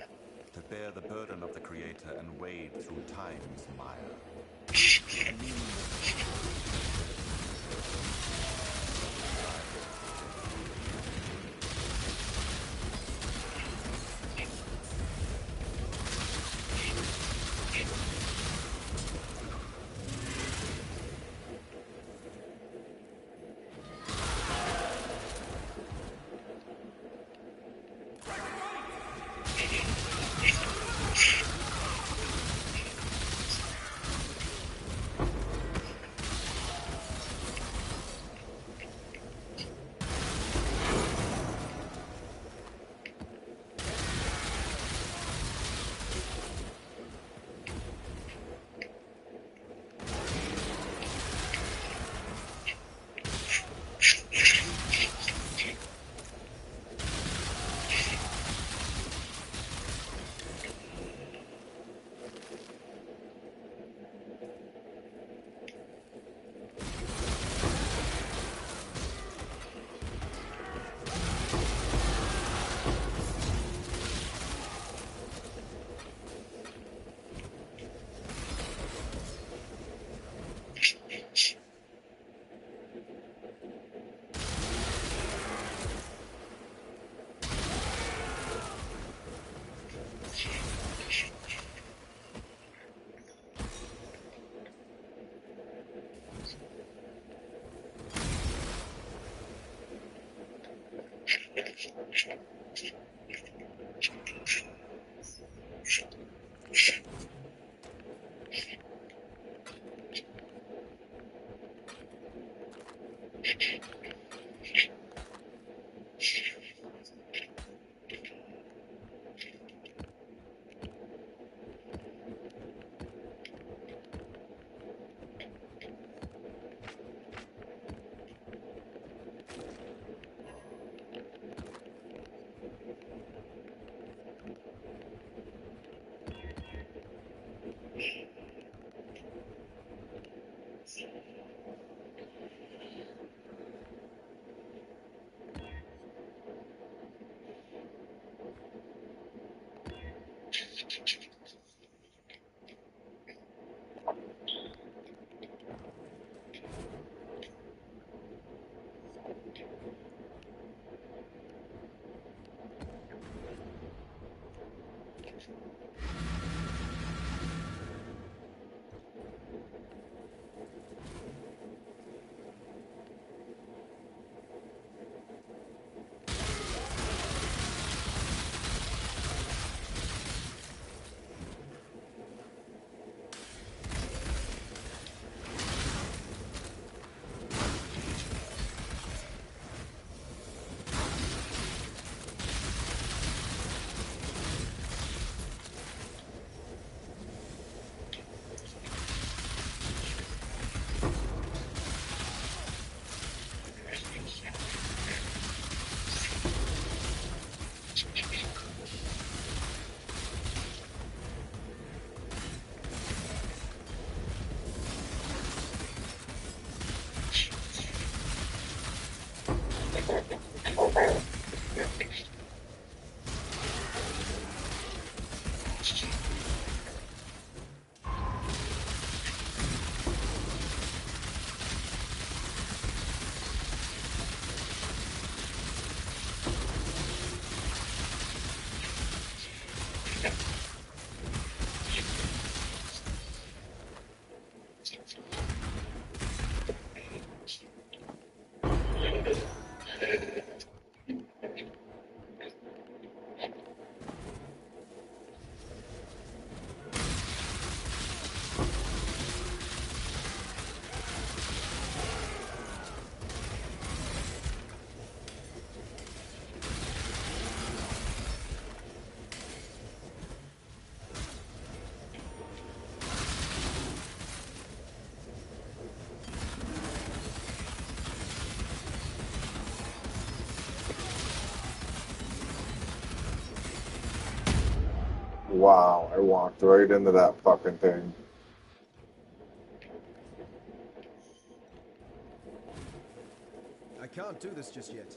[SPEAKER 1] to bear the burden of the Creator and wade through time's mire.
[SPEAKER 3] Wow, I walked right into that fucking thing.
[SPEAKER 7] I can't do this just yet.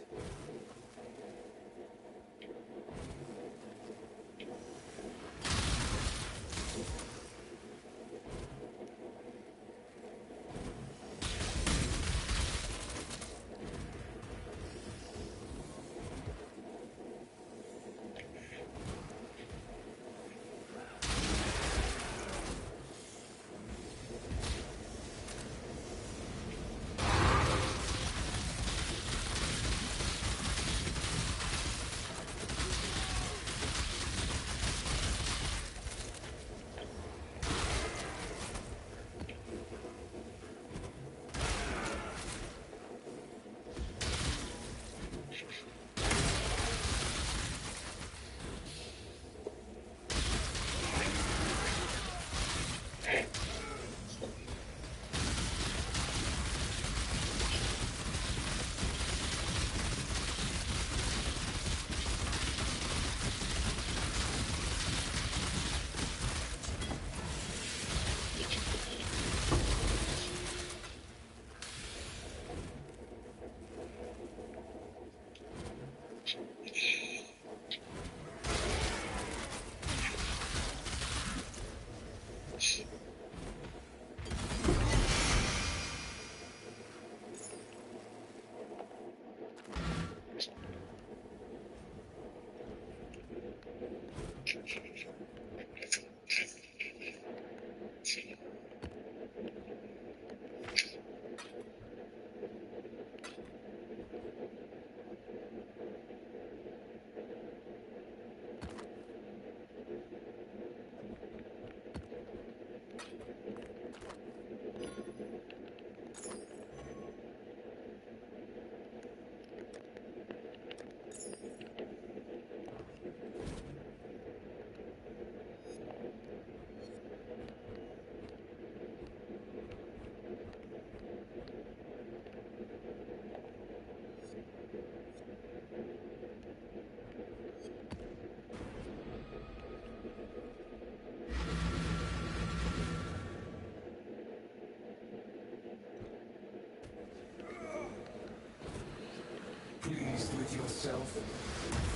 [SPEAKER 6] Pleased with yourself?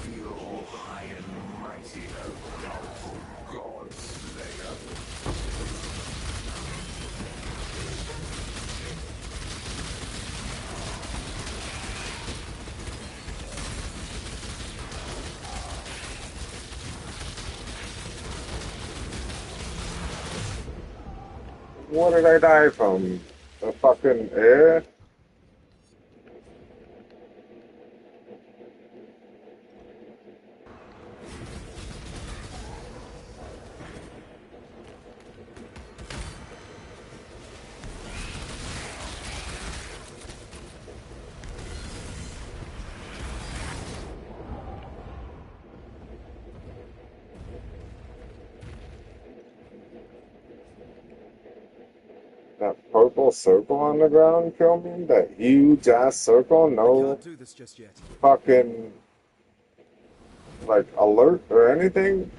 [SPEAKER 6] Feel all high and mighty, O powerful God Slayer.
[SPEAKER 3] What did I die from? The fucking air? That purple circle on the ground kill me? That huge ass circle?
[SPEAKER 7] I
[SPEAKER 3] No
[SPEAKER 7] can't do this just yet.
[SPEAKER 3] fucking like alert or anything?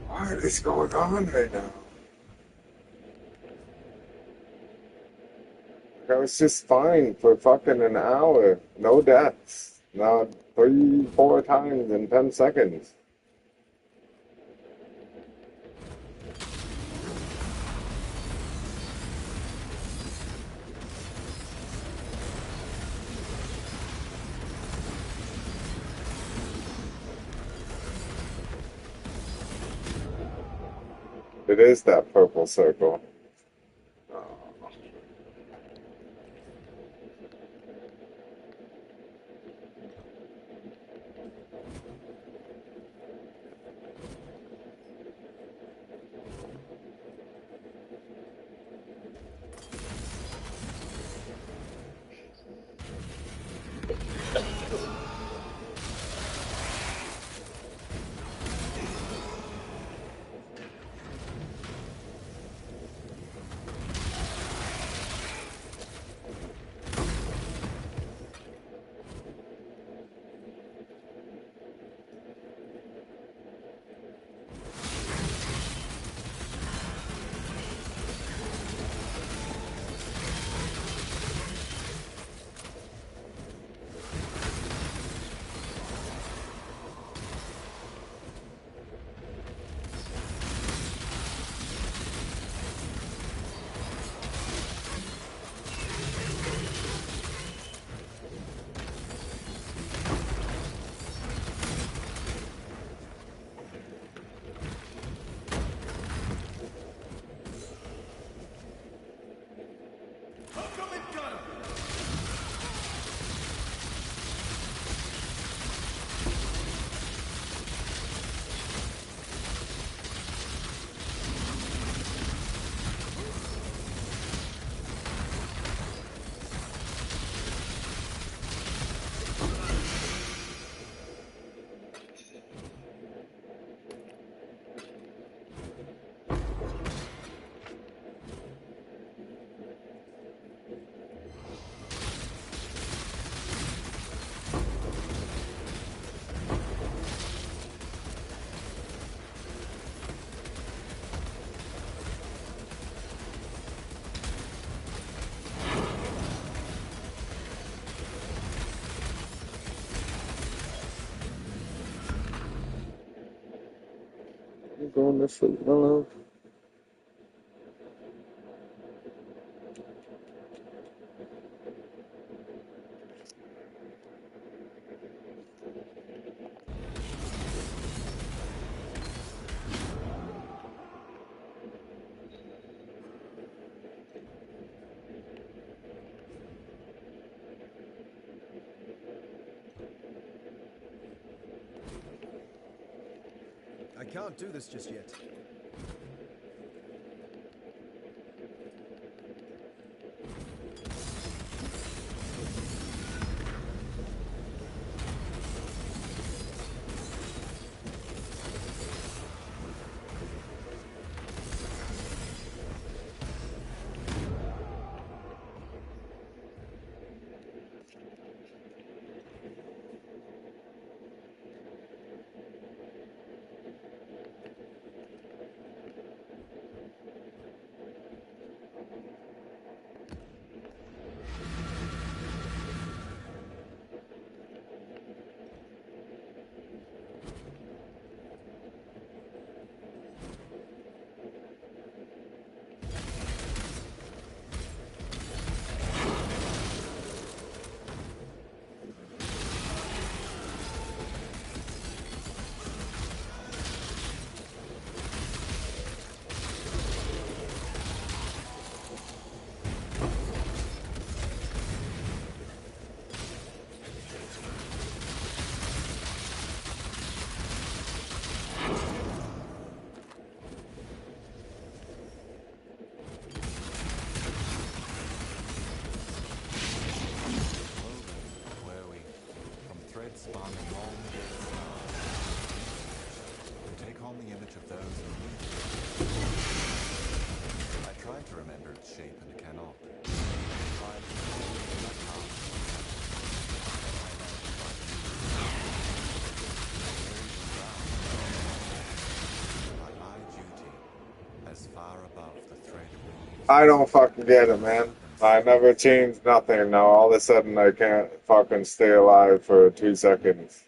[SPEAKER 3] What is going on right now? I was just fine for fucking an hour. No deaths. Now 3, 4 times in 10 seconds. It is that purple circle. I'm going to sleep, my love.
[SPEAKER 7] I can't do this just yet.
[SPEAKER 1] Where we, from thread spanning long to take on the image of those who meet it. I tried to remember its shape and cannot. Tried to hold it in my palm. By my duty, as far above the thread weaves.
[SPEAKER 3] I don't fucking get it, man. I never changed nothing. Now all of a sudden I can't fucking stay alive for 2 seconds.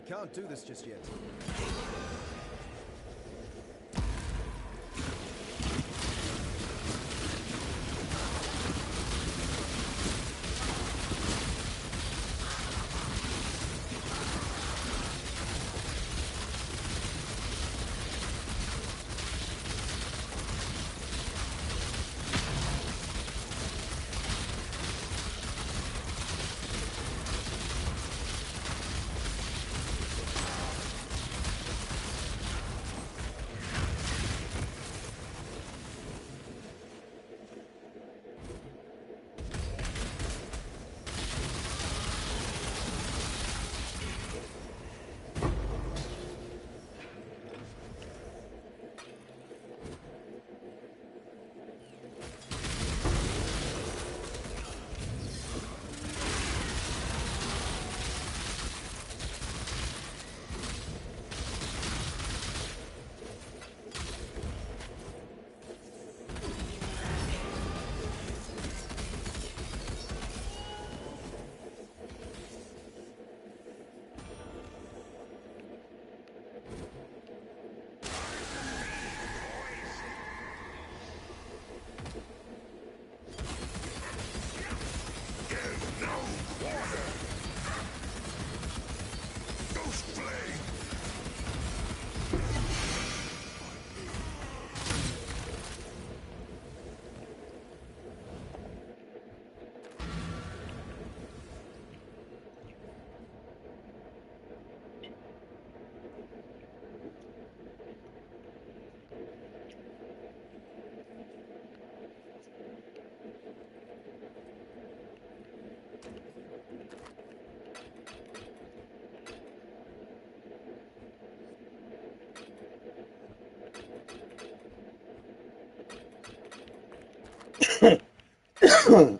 [SPEAKER 7] can't do this just yet.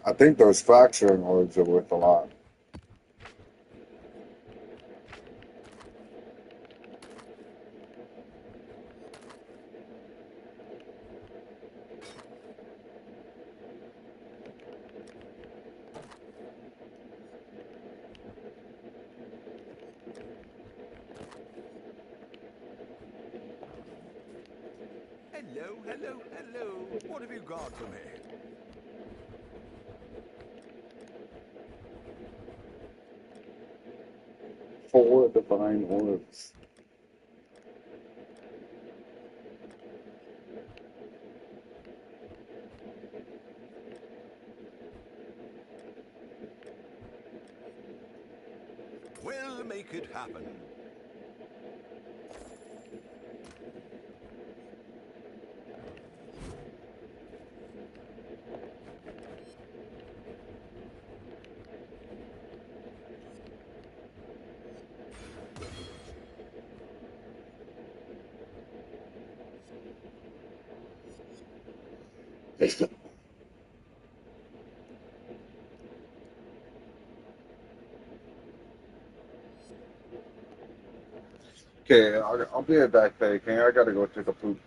[SPEAKER 3] I think those fracturing orbs are worth a lot.
[SPEAKER 6] Hello, hello, hello. What have you got for me?
[SPEAKER 3] 4 divine orbs.
[SPEAKER 6] We'll make it happen.
[SPEAKER 3] Okay, I'll be right back, King. I gotta go take a poop.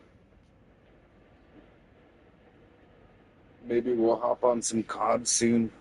[SPEAKER 3] Maybe we'll hop on some COD soon.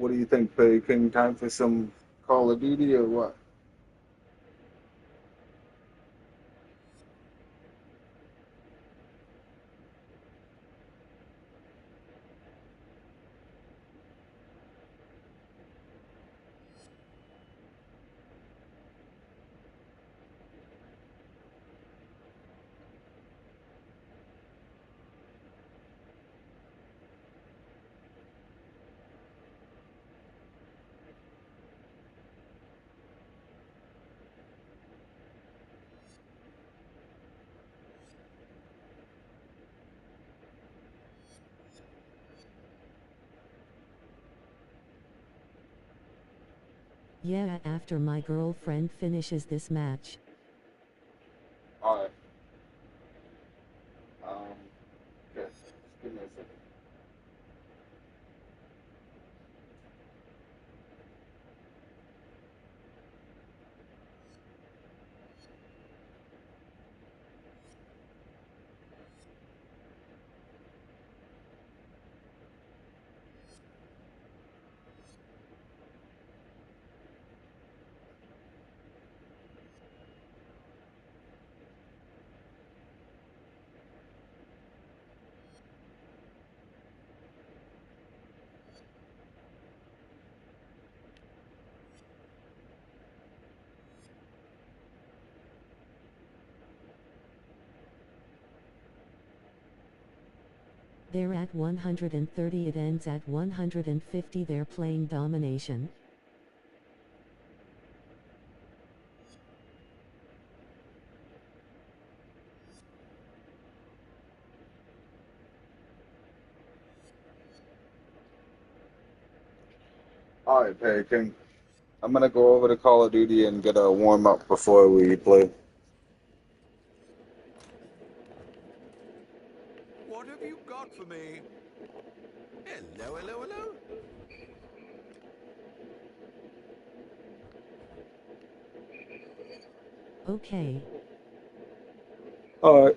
[SPEAKER 3] What do you think, Pay King? Time for some Call of Duty or what?
[SPEAKER 2] Yeah, after my girlfriend finishes this match.
[SPEAKER 3] Alright. Okay. Just give me a second.
[SPEAKER 2] They're at 130, it ends at 150, they're playing domination.
[SPEAKER 3] Alright, Pay King. I'm gonna go over to Call of Duty and get a warm up before we play.
[SPEAKER 6] What have you got for me? Hello, hello, hello.
[SPEAKER 2] Okay.
[SPEAKER 3] Alright.